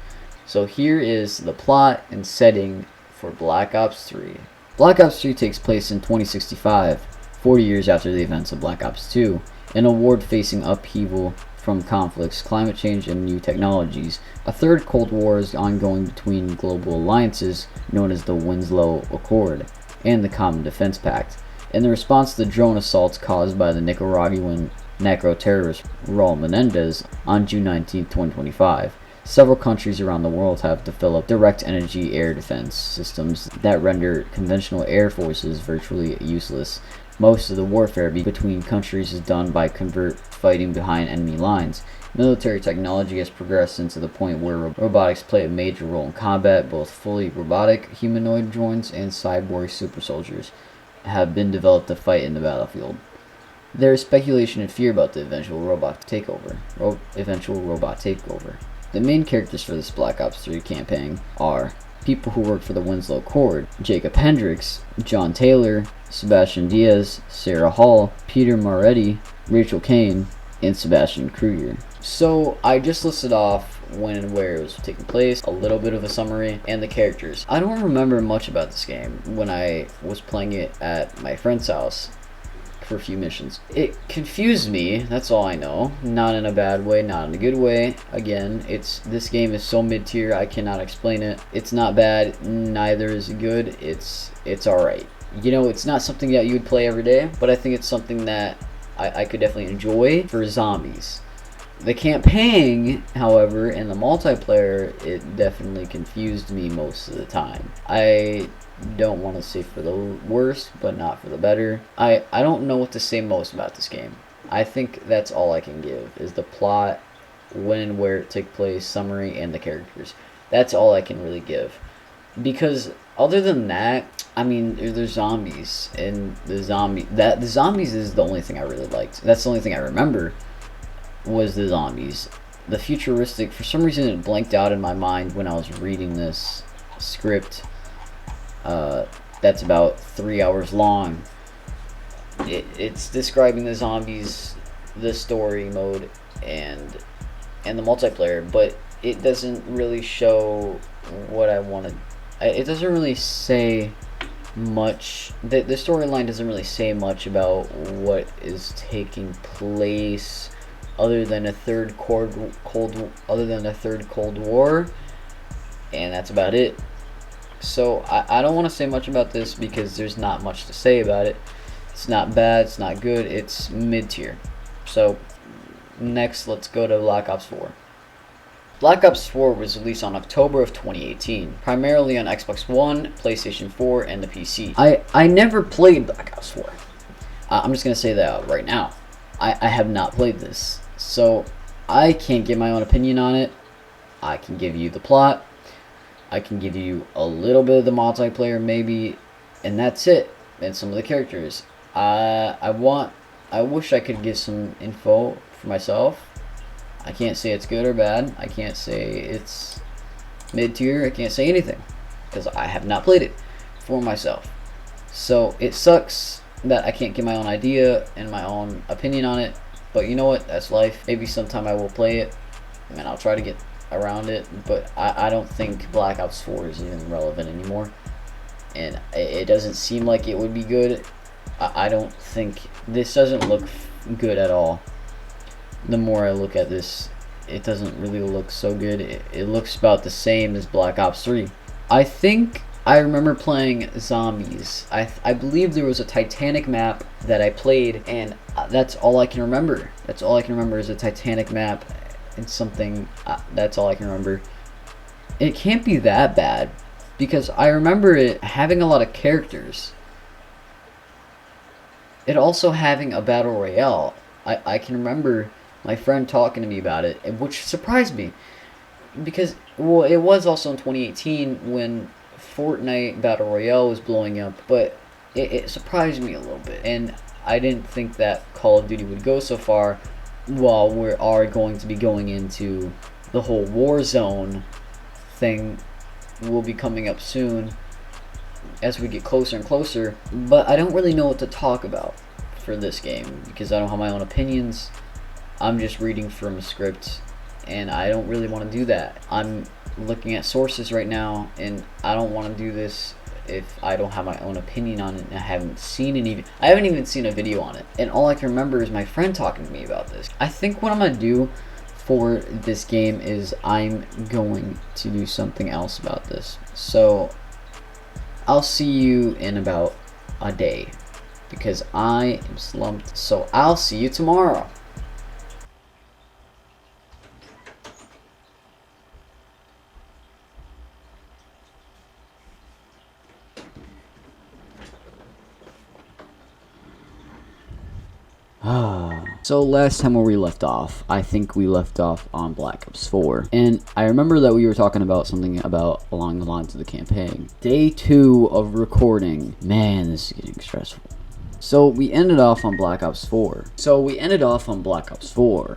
So here is the plot and setting for Black Ops 3. Black Ops 3 takes place in 2065, 40 years after the events of Black Ops 2, in a world facing upheaval from conflicts, climate change, and new technologies. A third Cold War is ongoing between global alliances known as the Winslow Accord and the Common Defense Pact. In the response to the drone assaults caused by the Nicaraguan narco-terrorist Raul Menendez on June 19, 2025, several countries around the world have developed direct energy air defense systems that render conventional air forces virtually useless. Most of the warfare between countries is done by covert fighting behind enemy lines. Military technology has progressed into the point where robotics play a major role in combat. Both fully robotic humanoid drones and cyborg super soldiers have been developed to fight in the battlefield. There is speculation and fear about the eventual robot takeover. The main characters for this Black Ops 3 campaign are people who work for the Winslow Accord: Jacob Hendricks, John Taylor, Sebastian Diaz, Sarah Hall, Peter Moretti, Rachel Kane, and Sebastian Kruger. So I just listed off when and where it was taking place, a little bit of a summary, and the characters. I don't remember much about this game when I was playing it at my friend's house for a few missions. It confused me, that's all I know. Not in a bad way, not in a good way. Again, this game is so mid-tier, I cannot explain it. It's not bad, neither is it good. It's alright. You know, it's not something that you would play every day, but I think it's something that I could definitely enjoy for zombies. The campaign, however, and the multiplayer, it definitely confused me most of the time. I don't want to say for the worst, but not for the better. I don't know what to say most about this game. I think that's all I can give, is the plot, when and where it took place, summary, and the characters. That's all I can really give. Because other than that, I mean, there's zombies, and the zombies is the only thing I really liked. That's the only thing I remember, was the zombies. The futuristic, for some reason it blanked out in my mind when I was reading this script. That's about 3 hours long. It's describing the zombies, the story mode, and the multiplayer, but it doesn't really show what I wanted. It doesn't really say much. The storyline doesn't really say much about what is taking place, other than a third Cold War, and that's about it. So I don't want to say much about this because there's not much to say about it. It's not bad, it's not good, it's mid-tier. So next, let's go to Black Ops 4. Black Ops 4 was released on October of 2018, primarily on Xbox One, PlayStation 4, and the PC. I never played Black Ops 4. I'm just going to say that right now. I have not played this, so I can't give my own opinion on it. I can give you the plot. I can give you a little bit of the multiplayer maybe, and that's it. And some of the characters. I wish I could give some info for myself. I can't say it's good or bad. I can't say it's mid-tier. I can't say anything because I have not played it for myself. So it sucks that I can't give my own idea and my own opinion on it. But you know what? That's life. Maybe sometime I will play it and I'll try to get around it. But I don't think Black Ops 4 is even relevant anymore. And it doesn't seem like it would be good. I don't think this doesn't look good at all. The more I look at this, it doesn't really look so good. It looks about the same as Black Ops 3. I think I remember playing zombies. I believe there was a Titanic map that I played, and that's all I can remember. That's all I can remember is a Titanic map and something. That's all I can remember. It can't be that bad, because I remember it having a lot of characters. It also having a battle royale. I can remember my friend talking to me about it, which surprised me. Because, well, it was also in 2018 when Fortnite Battle Royale was blowing up, but it surprised me a little bit. And I didn't think that Call of Duty would go so far, while we are going to be going into the whole Warzone thing will be coming up soon as we get closer and closer. But I don't really know what to talk about for this game because I don't have my own opinions. I'm just reading from a script and I don't really want to do that. I'm looking at sources right now and I don't want to do this if I don't have my own opinion on it and I haven't even seen a video on it. And all I can remember is my friend talking to me about this. I think what I'm going to do for this game is I'm going to do something else about this. So I'll see you in about a day because I am slumped. So I'll see you tomorrow. So last time where we left off, I think we left off on Black Ops 4. And I remember that we were talking about something about along the lines of the campaign. Day 2 of recording. Man, this is getting stressful. So we ended off on Black Ops 4.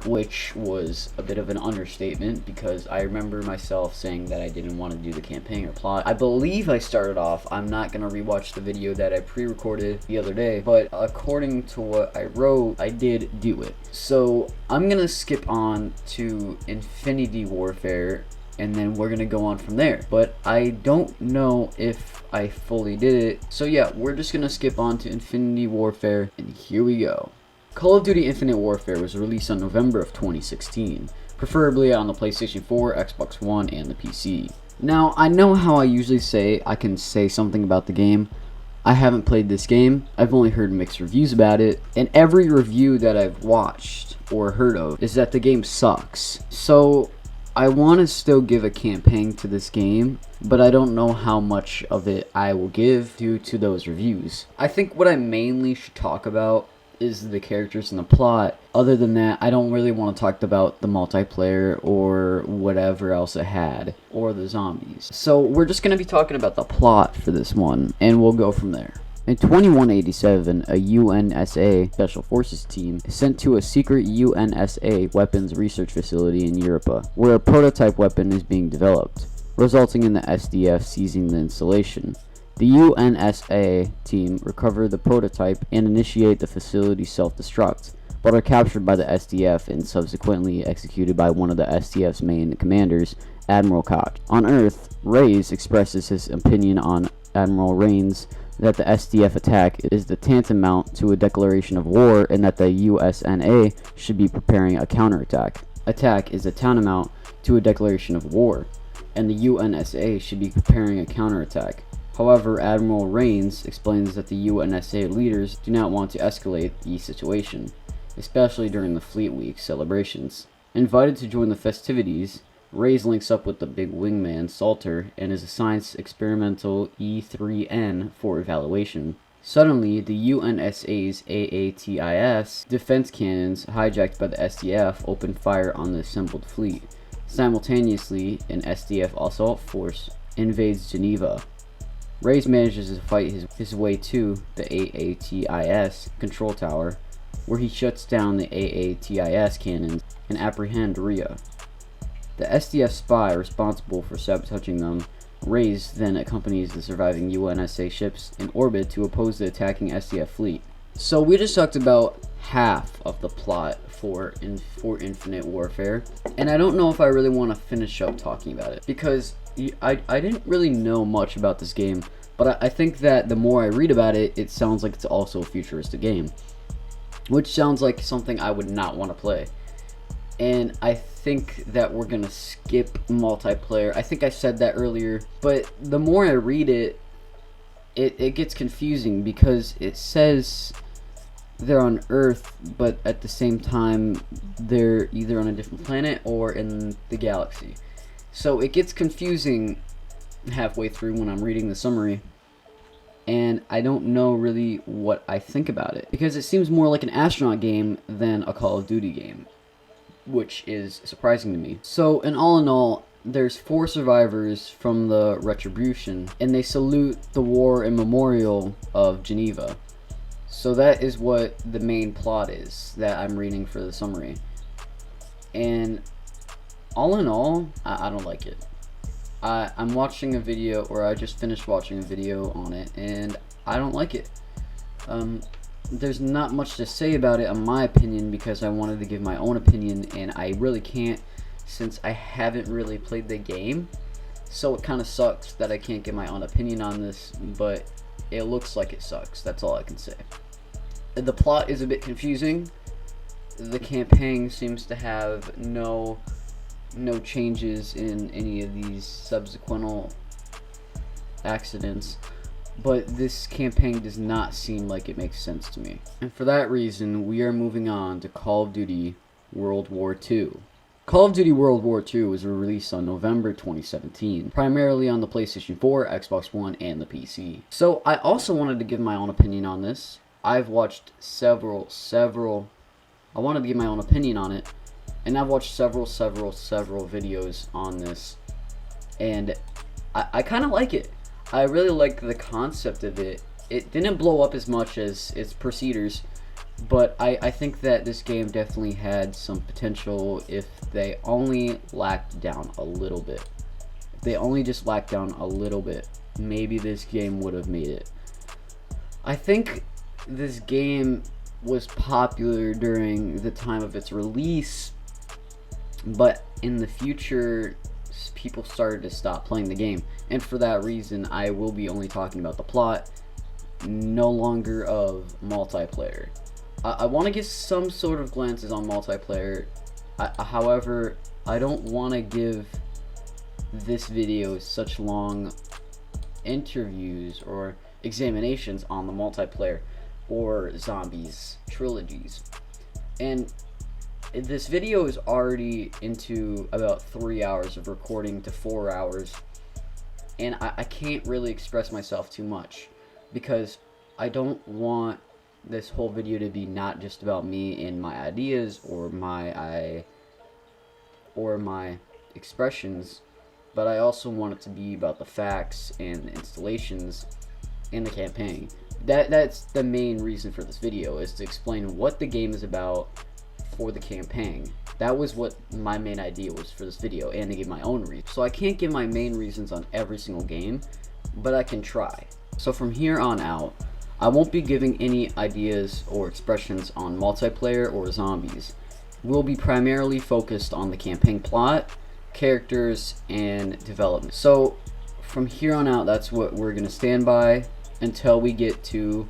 Which was a bit of an understatement because I remember myself saying that I didn't want to do the campaign or plot. I believe I started off, I'm not going to rewatch the video that I pre-recorded the other day, but according to what I wrote, I did do it. So I'm going to skip on to Infinity Warfare and then we're gonna go on from there, but I don't know if I fully did it. So yeah, we're just gonna skip on to Infinity Warfare, and here we go. Call of Duty Infinite Warfare was released on November of 2016, preferably on the PlayStation 4, Xbox One, and the PC. Now, I know how I usually say I can say something about the game. I haven't played this game, I've only heard mixed reviews about it, and every review that I've watched or heard of is that the game sucks. So I want to still give a campaign to this game, but I don't know how much of it I will give due to those reviews. I think what I mainly should talk about is the characters and the plot. Other than that, I don't really want to talk about the multiplayer or whatever else it had, or the zombies. So we're just going to be talking about the plot for this one, and we'll go from there. In 2187, a UNSA Special Forces team is sent to a secret UNSA weapons research facility in Europa, where a prototype weapon is being developed, resulting in the SDF seizing the installation. The UNSA team recover the prototype and initiate the facility's self-destruct, but are captured by the SDF and subsequently executed by one of the SDF's main commanders, Admiral Koch. On Earth, Reyes expresses his opinion on Admiral Raines that the SDF attack is the tantamount to a declaration of war and that the USNA should be preparing a counterattack. Attack is a tantamount to a declaration of war, and the UNSA should be preparing a counterattack. However, Admiral Raines explains that the UNSA leaders do not want to escalate the situation, especially during the Fleet Week celebrations. Invited to join the festivities, Reyes links up with the big wingman Salter and is assigned experimental E3N for evaluation. Suddenly, the UNSA's AATIS defense cannons, hijacked by the SDF, open fire on the assembled fleet. Simultaneously, an SDF assault force invades Geneva. Reyes manages to fight his way to the AATIS control tower, where he shuts down the AATIS cannons and apprehend Rhea. The SDF spy responsible for sabotaging them, Reyes, then accompanies the surviving UNSA ships in orbit to oppose the attacking SDF fleet. So we just talked about half of the plot for Infinite Warfare, and I don't know if I really want to finish up talking about it, because I didn't really know much about this game, but I think that the more I read about it, it sounds like it's also a futuristic game, which sounds like something I would not want to play. And I think that we're gonna skip multiplayer. I think I said that earlier, but the more I read it, it gets confusing, because it says they're on Earth, but at the same time they're either on a different planet or in the galaxy. So it gets confusing halfway through when I'm reading the summary, and I don't know really what I think about it, because it seems more like an astronaut game than a Call of Duty game, which is surprising to me. So in all, there's 4 survivors from the Retribution, and they salute the war and memorial of Geneva. So that is what the main plot is that I'm reading for the summary. And all in all, I don't like it. I'm watching a video, or I just finished watching a video on it, and I don't like it. There's not much to say about it in my opinion, because I wanted to give my own opinion, and I really can't, since I haven't really played the game. So it kind of sucks that I can't give my own opinion on this, but it looks like it sucks. That's all I can say. The plot is a bit confusing. The campaign seems to have no changes in any of these subsequent accidents, but this campaign does not seem like it makes sense to me. And for that reason, we are moving on to Call of Duty World War II. Call of Duty World War II was released on November 2017, primarily on the PlayStation 4, Xbox One, and the PC. So I also wanted to give my own opinion on this. I've watched several, I wanted to give my own opinion on it, and I've watched several videos on this, and I kind of like it. I really like the concept of it. It didn't blow up as much as its preceders, but I think that this game definitely had some potential if they only lacked down a little bit. If they only just lacked down a little bit, maybe this game would have made it. I think this game was popular during the time of its release, but in the future people started to stop playing the game, and for that reason I will be only talking about the plot, no longer of multiplayer. I want to give some sort of glances on multiplayer. However, I don't want to give this video such long interviews or examinations on the multiplayer or zombies trilogies. And this video is already into about 3 hours of recording to 4 hours, and I can't really express myself too much because I don't want this whole video to be not just about me and my ideas or my expressions, but I also want it to be about the facts and the installations and the campaign. That's the main reason for this video, is to explain what the game is about for the campaign. That was what my main idea was for this video, and to give my own reasons. So I can't give my main reasons on every single game, but I can try. So from here on out, I won't be giving any ideas or expressions on multiplayer or zombies. We'll be primarily focused on the campaign plot, characters, and development. So from here on out, that's what we're going to stand by until we get to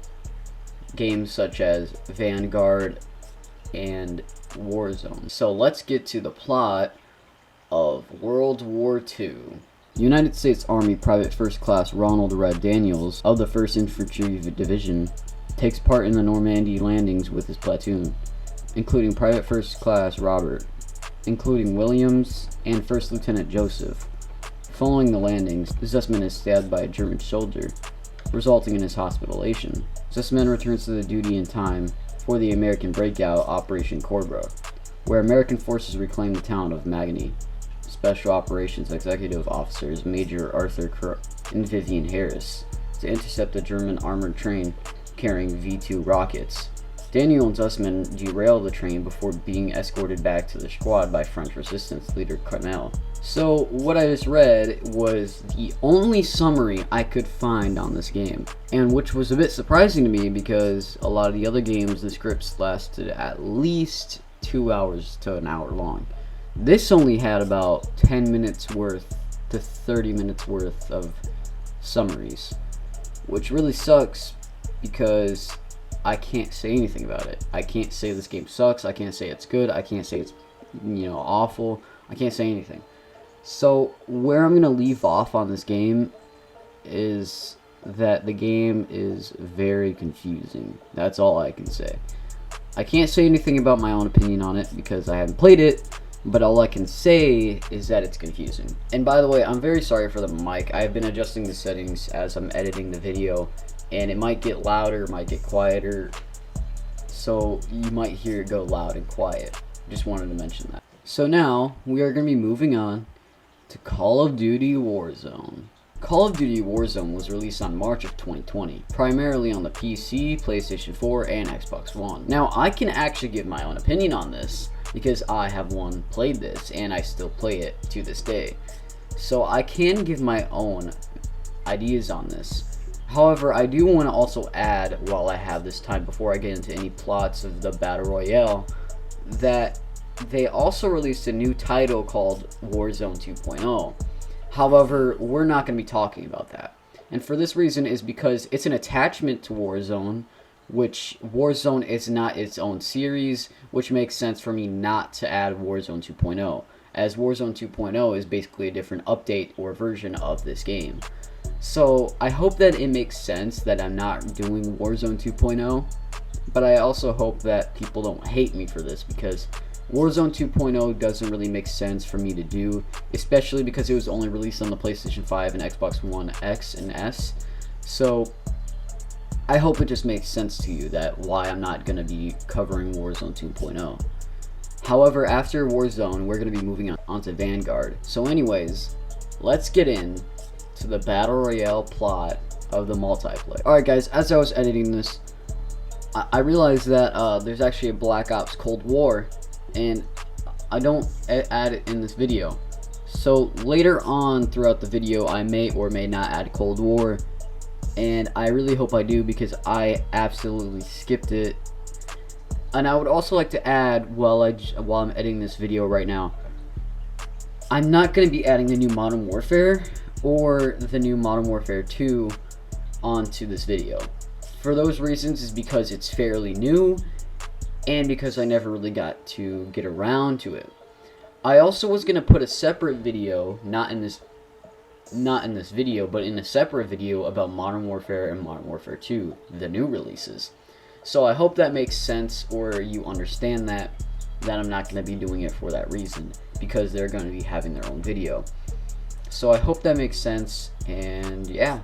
games such as Vanguard and Warzone. So let's get to the plot of World War II. United States Army Private First Class Ronald Red Daniels of the 1st Infantry Division takes part in the Normandy landings with his platoon, including Private First Class Robert, including Williams and First Lieutenant Joseph. Following the landings, Zussman is stabbed by a German soldier, resulting in his hospitalization. Zussman returns to the duty in time for the American breakout Operation Cobra, where American forces reclaim the town of Magny. Special Operations Executive Officers Major Arthur Crook and Vivian Harris to intercept a German armored train carrying V-2 rockets. Daniel and Zussman derail the train before being escorted back to the squad by French resistance leader Cornell. So what I just read was the only summary I could find on this game, and which was a bit surprising to me because a lot of the other games the scripts lasted at least 2 hours to an hour long. This only had about 10 minutes worth to 30 minutes worth of summaries, which really sucks because I can't say anything about it. I can't say this game sucks. I can't say it's good. I can't say it's, awful. I can't say anything. So where I'm gonna leave off on this game is that the game is very confusing. That's all I can say. I can't say anything about my own opinion on it because I haven't played it, but all I can say is that it's confusing. And by the way, I'm very sorry for the mic. I've been adjusting the settings as I'm editing the video, and it might get louder, might get quieter, so you might hear it go loud and quiet. Just wanted to mention that. So now we are going to be moving on to Call of Duty Warzone. Call of Duty Warzone was released on March of 2020, primarily on the PC, PlayStation 4, and Xbox One. Now I can actually give my own opinion on this because I have played this and I still play it to this day. So I can give my own ideas on this. However, I do want to also add, while I have this time before I get into any plots of the Battle Royale, that they also released a new title called Warzone 2.0. However, we're not going to be talking about that. And for this reason is because it's an attachment to Warzone, which Warzone is not its own series, which makes sense for me not to add Warzone 2.0, as Warzone 2.0 is basically a different update or version of this game. So I hope that it makes sense that I'm not doing Warzone 2.0, but I also hope that people don't hate me for this, because Warzone 2.0 doesn't really make sense for me to do, especially because it was only released on the PlayStation 5 and Xbox One X and S. So I hope it just makes sense to you that why I'm not going to be covering Warzone 2.0. However, after Warzone, we're going to be moving on to Vanguard. So anyways, let's get in to the Battle Royale plot of the multiplayer. Alright guys, as I was editing this, I realized that there's actually a Black Ops Cold War, and I don't add it in this video. So later on throughout the video, I may or may not add Cold War, and I really hope I do because I absolutely skipped it. And I would also like to add, while I'm editing this video right now, I'm not going to be adding the new Modern Warfare or the new Modern Warfare 2 onto this video. For those reasons is because it's fairly new, and because I never really got to get around to it. I also was going to put a separate video, not in this video, but in a separate video about Modern Warfare and Modern Warfare 2, the new releases. So I hope that makes sense, or you understand that I'm not going to be doing it for that reason, because they're going to be having their own video. So I hope that makes sense, and yeah,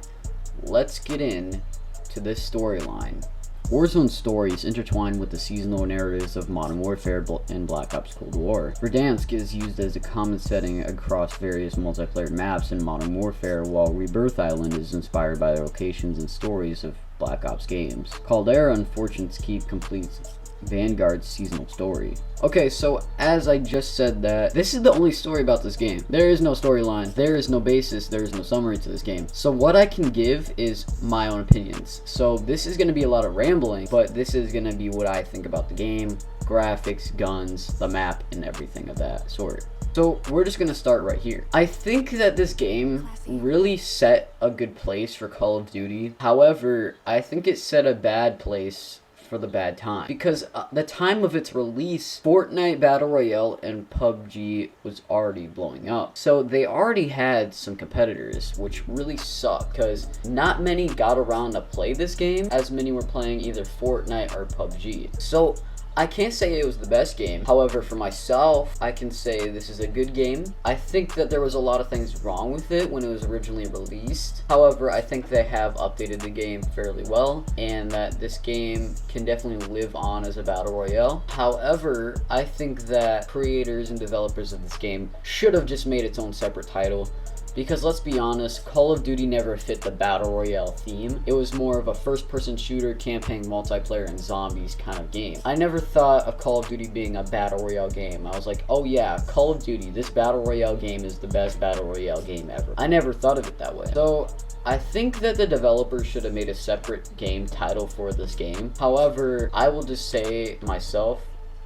let's get in to this storyline. Warzone's stories intertwine with the seasonal narratives of Modern Warfare and Black Ops Cold War. Verdansk is used as a common setting across various multiplayer maps in Modern Warfare, while Rebirth Island is inspired by the locations and stories of Black Ops games. Caldera and Fortune's Keep completes Vanguard's seasonal story. Okay, so as I just said that, this is the only story about this game. There is no storyline, there is no basis, there is no summary to this game. So what I can give is my own opinions. So this is going to be a lot of rambling, but this is going to be what I think about the game, graphics, guns, the map, and everything of that sort. So we're just gonna start right here. I think that this game really set a good place for Call of Duty. However, I think it set a bad place for the bad time, because the time of its release, Fortnite Battle Royale and PUBG was already blowing up. So they already had some competitors, which really sucked because not many got around to play this game, as many were playing either Fortnite or PUBG. So I can't say it was the best game. However, for myself, I can say this is a good game. I think that there was a lot of things wrong with it when it was originally released. However, I think they have updated the game fairly well, and that this game can definitely live on as a battle royale. However, I think that creators and developers of this game should have just made its own separate title. Because let's be honest, Call of Duty never fit the Battle Royale theme. It was more of a first-person shooter, campaign, multiplayer, and zombies kind of game. I never thought of Call of Duty being a Battle Royale game. I was like, oh yeah, Call of Duty, this Battle Royale game is the best Battle Royale game ever. I never thought of it that way. So I think that the developers should have made a separate game title for this game. However, I will just say myself,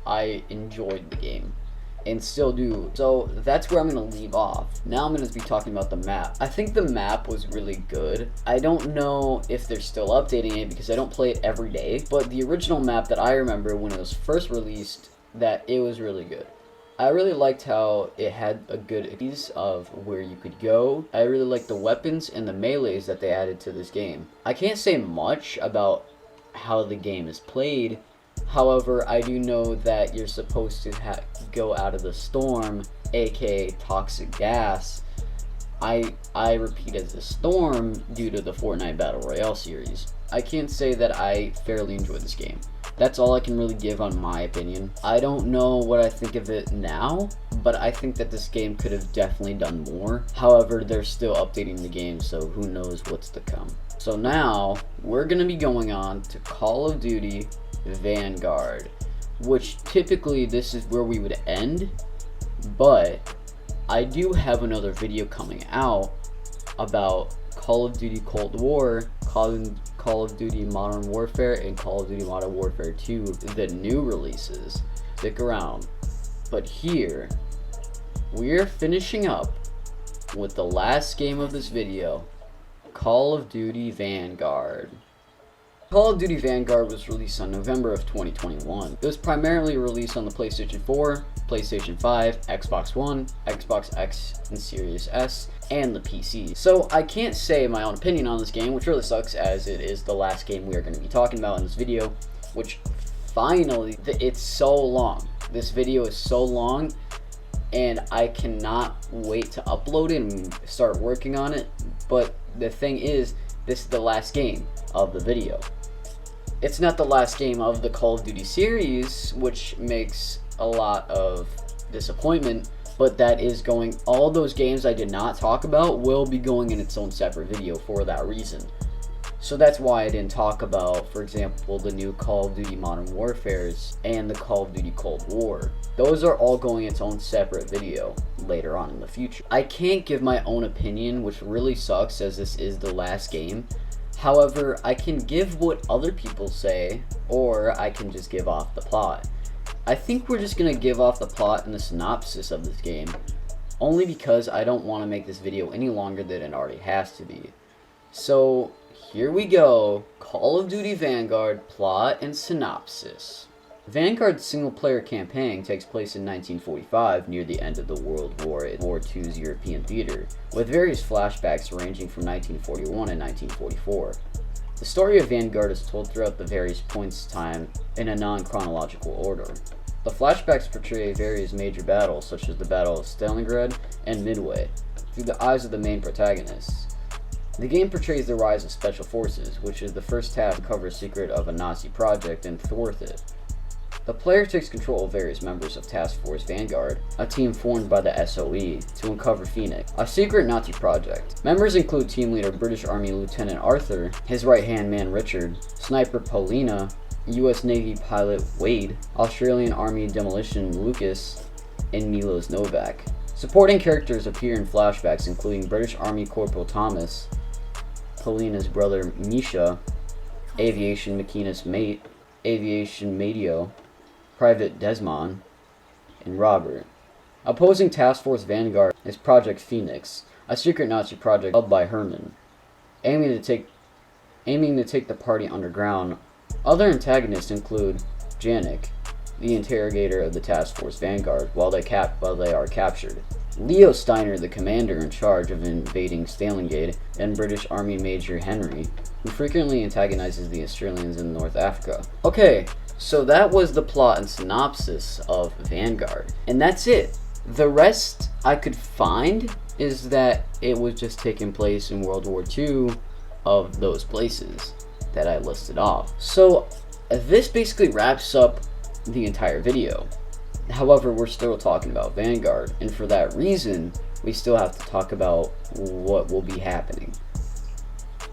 I enjoyed the game. And still do. So that's where I'm going to leave off. Now I'm going to be talking about the map. I think the map was really good. I don't know if they're still updating it because I don't play it every day, but the original map that I remember when it was first released, that it was really good. I really liked how it had a good ease of where you could go. I really liked the weapons and the melees that they added to this game. I can't say much about how the game is played. However, I do know that you're supposed to go out of the storm, aka toxic gas. I repeat, as the storm due to the Fortnite Battle Royale series. I can't say that I fairly enjoyed this game. That's all I can really give on my opinion. I don't know what I think of it now, but I think that this game could have definitely done more. However, they're still updating the game, so who knows what's to come. So now, we're going to be going on to Call of Duty Vanguard, which typically this is where we would end, but I do have another video coming out about Call of Duty Cold War, Call of Duty Modern Warfare, and Call of Duty Modern Warfare 2, the new releases. Stick around. But here, we're finishing up with the last game of this video, Call of Duty Vanguard. Call of Duty Vanguard was released on November of 2021. It was primarily released on the PlayStation 4, PlayStation 5, Xbox One, Xbox X and Series S, and the PC. So I can't say my own opinion on this game, which really sucks as it is the last game we are going to be talking about in this video, which finally, it's so long. This video is so long, and I cannot wait to upload it and start working on it. But the thing is, this is the last game of the video. It's not the last game of the Call of Duty series, which makes a lot of disappointment, but that is going, all those games I did not talk about will be going in its own separate video for that reason. So that's why I didn't talk about, for example, the new Call of Duty Modern Warfares and the Call of Duty Cold War. Those are all going in its own separate video later on in the future. I can't give my own opinion, which really sucks as this is the last game. However, I can give what other people say, or I can just give off the plot. I think we're just going to give off the plot and the synopsis of this game, only because I don't want to make this video any longer than it already has to be. So, here we go, Call of Duty Vanguard plot and synopsis. Vanguard's single-player campaign takes place in 1945, near the end of the World War II's European theater, with various flashbacks ranging from 1941 and 1944. The story of Vanguard is told throughout the various points in time in a non-chronological order. The flashbacks portray various major battles, such as the Battle of Stalingrad and Midway, through the eyes of the main protagonists. The game portrays the rise of Special Forces, which is the first task to uncover a secret of a Nazi project and thwart it. The player takes control of various members of Task Force Vanguard, a team formed by the SOE, to uncover Phoenix, a secret Nazi project. Members include team leader British Army Lieutenant Arthur, his right-hand man Richard, sniper Paulina, US Navy pilot Wade, Australian Army demolition Lucas, and Milos Novak. Supporting characters appear in flashbacks including British Army Corporal Thomas, Paulina's brother Misha, Aviation Machinist Mate, Aviation Mateo, Private Desmond, and Robert. Opposing Task Force Vanguard is Project Phoenix, a secret Nazi project held by Herman, aiming to take the party underground. Other antagonists include Janik, the interrogator of the Task Force Vanguard, while they are captured, Leo Steiner, the commander in charge of invading Stalingate, and British Army Major Henry, who frequently antagonizes the Australians in North Africa. Okay, so that was the plot and synopsis of Vanguard, and that's it. The rest I could find is that it was just taking place in World War II of those places that I listed off. So this basically wraps up the entire video. However, we're still talking about Vanguard, and for that reason, we still have to talk about what will be happening.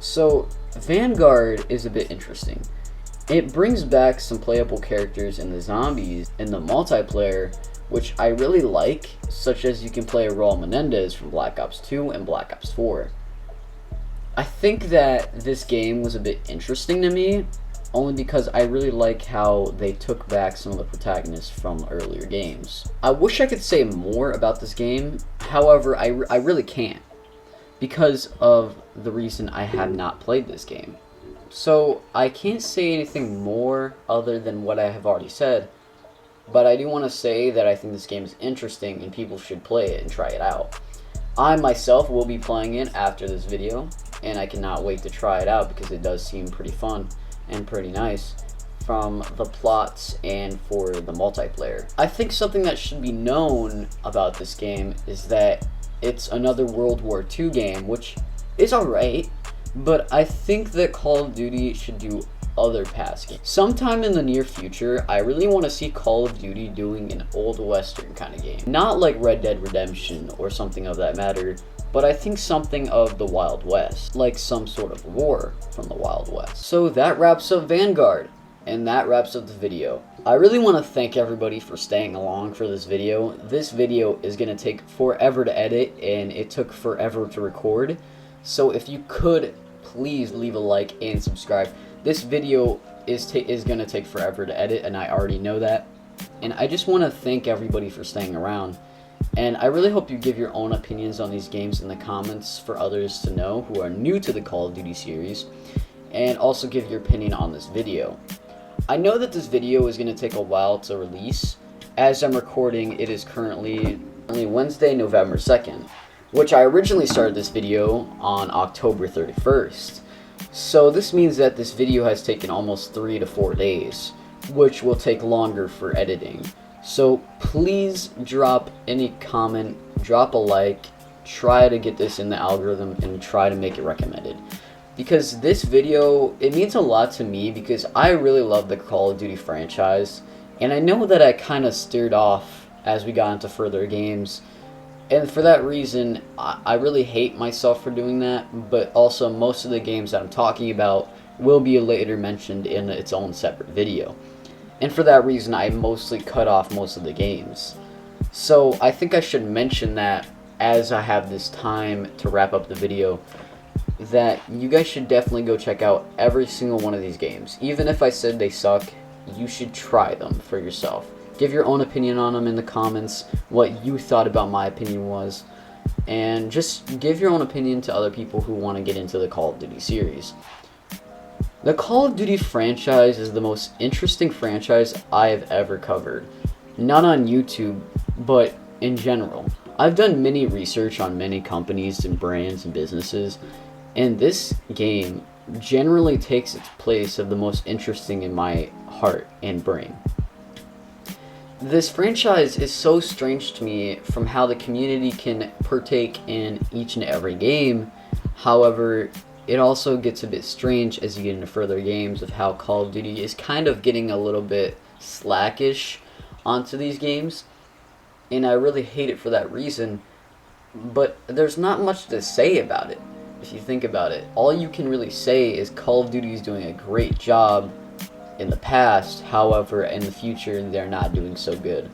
So Vanguard is a bit interesting. It brings back some playable characters in the zombies in the multiplayer, which I really like, such as you can play Raul Menendez from Black Ops 2 and Black Ops 4. I think that this game was a bit interesting to me, only because I really like how they took back some of the protagonists from earlier games. I wish I could say more about this game, however, I really can't, because of the reason I have not played this game. So I can't say anything more other than what I have already said, but I do want to say that I think this game is interesting and people should play it and try it out. I myself will be playing it after this video, and I cannot wait to try it out because it does seem pretty fun and pretty nice from the plots and for the multiplayer. I think something that should be known about this game is that it's another World War II game, which is alright, but I think that Call of Duty should do other past games. Sometime in the near future, I really want to see Call of Duty doing an old western kind of game. Not like Red Dead Redemption or something of that matter, but I think something of the Wild West, like some sort of war from the Wild West. So that wraps up Vanguard, and that wraps up the video. I really want to thank everybody for staying along for this video. This video is going to take forever to edit, and it took forever to record. So if you could, please leave a like and subscribe. This video is going to take forever to edit, and I already know that. And I just want to thank everybody for staying around. And I really hope you give your own opinions on these games in the comments for others to know who are new to the Call of Duty series. And also give your opinion on this video. I know that this video is going to take a while to release. As I'm recording, it is currently Wednesday, November 2nd. Which I originally started this video on October 31st. So this means that this video has taken almost 3 to 4 days, which will take longer for editing. So please drop any comment, drop a like, try to get this in the algorithm, and try to make it recommended. Because this video, it means a lot to me because I really love the Call of Duty franchise. And I know that I kind of steered off as we got into further games. And for that reason, I really hate myself for doing that, but also most of the games that I'm talking about will be later mentioned in its own separate video. And for that reason, I mostly cut off most of the games. So I think I should mention that as I have this time to wrap up the video, that you guys should definitely go check out every single one of these games. Even if I said they suck, you should try them for yourself. Give your own opinion on them in the comments, what you thought about my opinion was, and just give your own opinion to other people who want to get into the Call of Duty series. The Call of Duty franchise is the most interesting franchise I have ever covered. Not on YouTube, but in general. I've done many research on many companies and brands and businesses, and this game generally takes its place of the most interesting in my heart and brain. This franchise is so strange to me from how the community can partake in each and every game, However, it also gets a bit strange as you get into further games of how Call of Duty is kind of getting a little bit slackish onto these games, and I really hate it for that reason. But there's not much to say about it if you think about it. All you can really say is Call of Duty is doing a great job in the past, however, in the future they're not doing so good.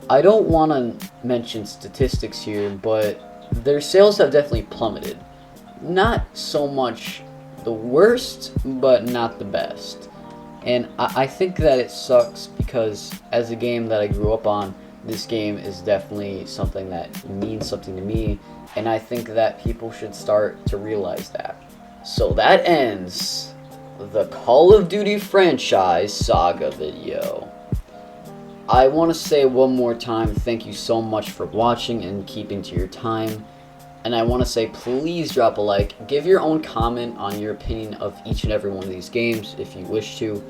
I don't want to mention statistics here, but their sales have definitely plummeted. Not so much the worst, but not the best. And I think that it sucks because as a game that I grew up on, this game is definitely something that means something to me, and I think that people should start to realize that. So that ends the Call of Duty franchise Saga video. I want to say one more time, thank you so much for watching and keeping to your time. And I want to say, please drop a like, give your own comment on your opinion of each and every one of these games if you wish to.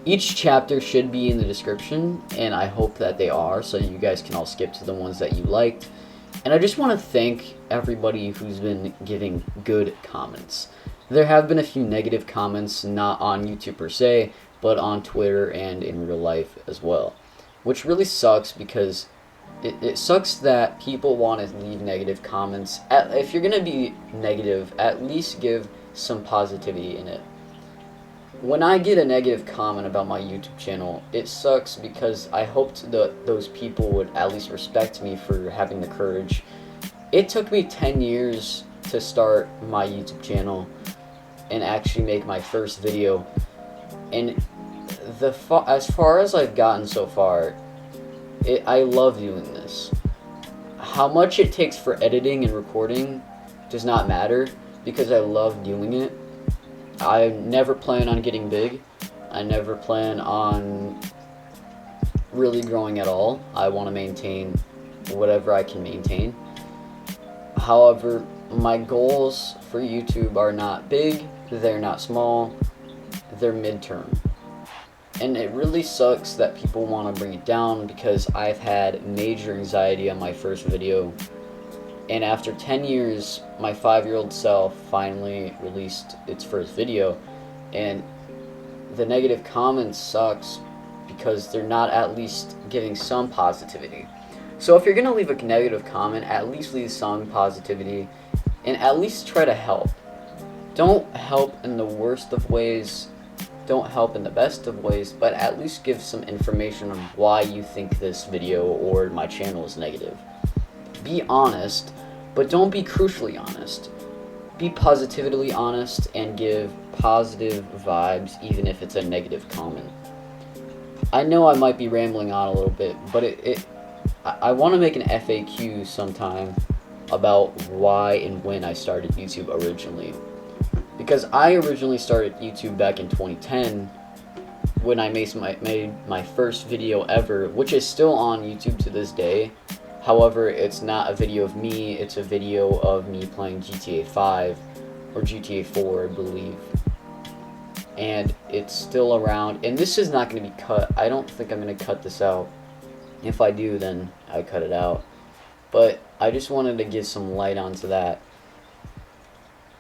Each chapter should be in the description, and I hope that they are, so you guys can all skip to the ones that you liked. And I just want to thank everybody who's been giving good comments. There have been a few negative comments, not on YouTube per se, but on Twitter and in real life as well. Which really sucks because it sucks that people want to leave negative comments. If you're going to be negative, at least give some positivity in it. When I get a negative comment about my YouTube channel, it sucks because I hoped that those people would at least respect me for having the courage. It took me 10 years to start my YouTube channel and actually make my first video. And as far as I've gotten so far, I love doing this. How much it takes for editing and recording does not matter because I love doing it. I never plan on getting big. I never plan on really growing at all. I want to maintain whatever I can maintain. However, my goals for YouTube are not big, they're not small, they're midterm. And it really sucks that people want to bring it down because I've had major anxiety on my first video. And after 10 years, my 5-year-old self finally released its first video. And the negative comments sucks because they're not at least giving some positivity. So if you're going to leave a negative comment, at least leave some positivity and at least try to help. Don't help in the worst of ways, don't help in the best of ways, but at least give some information on why you think this video or my channel is negative. Be honest, but don't be crucially honest. Be positively honest and give positive vibes even if it's a negative comment. I know I might be rambling on a little bit, but I want to make an FAQ sometime about why and when I started YouTube originally. Because I originally started YouTube back in 2010 when I made my first video ever, which is still on YouTube to this day. However, it's not a video of me, it's a video of me playing GTA 5 or GTA 4, I believe. And it's still around, and this is not going to be cut. I don't think I'm going to cut this out. If I do, then I cut it out. But I just wanted to give some light onto that.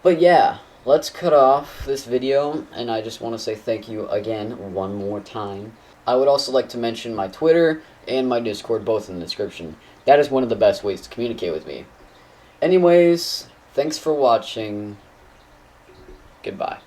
But yeah, let's cut off this video, and I just want to say thank you again one more time. I would also like to mention my Twitter and my Discord, both in the description. That is one of the best ways to communicate with me. Anyways, thanks for watching. Goodbye.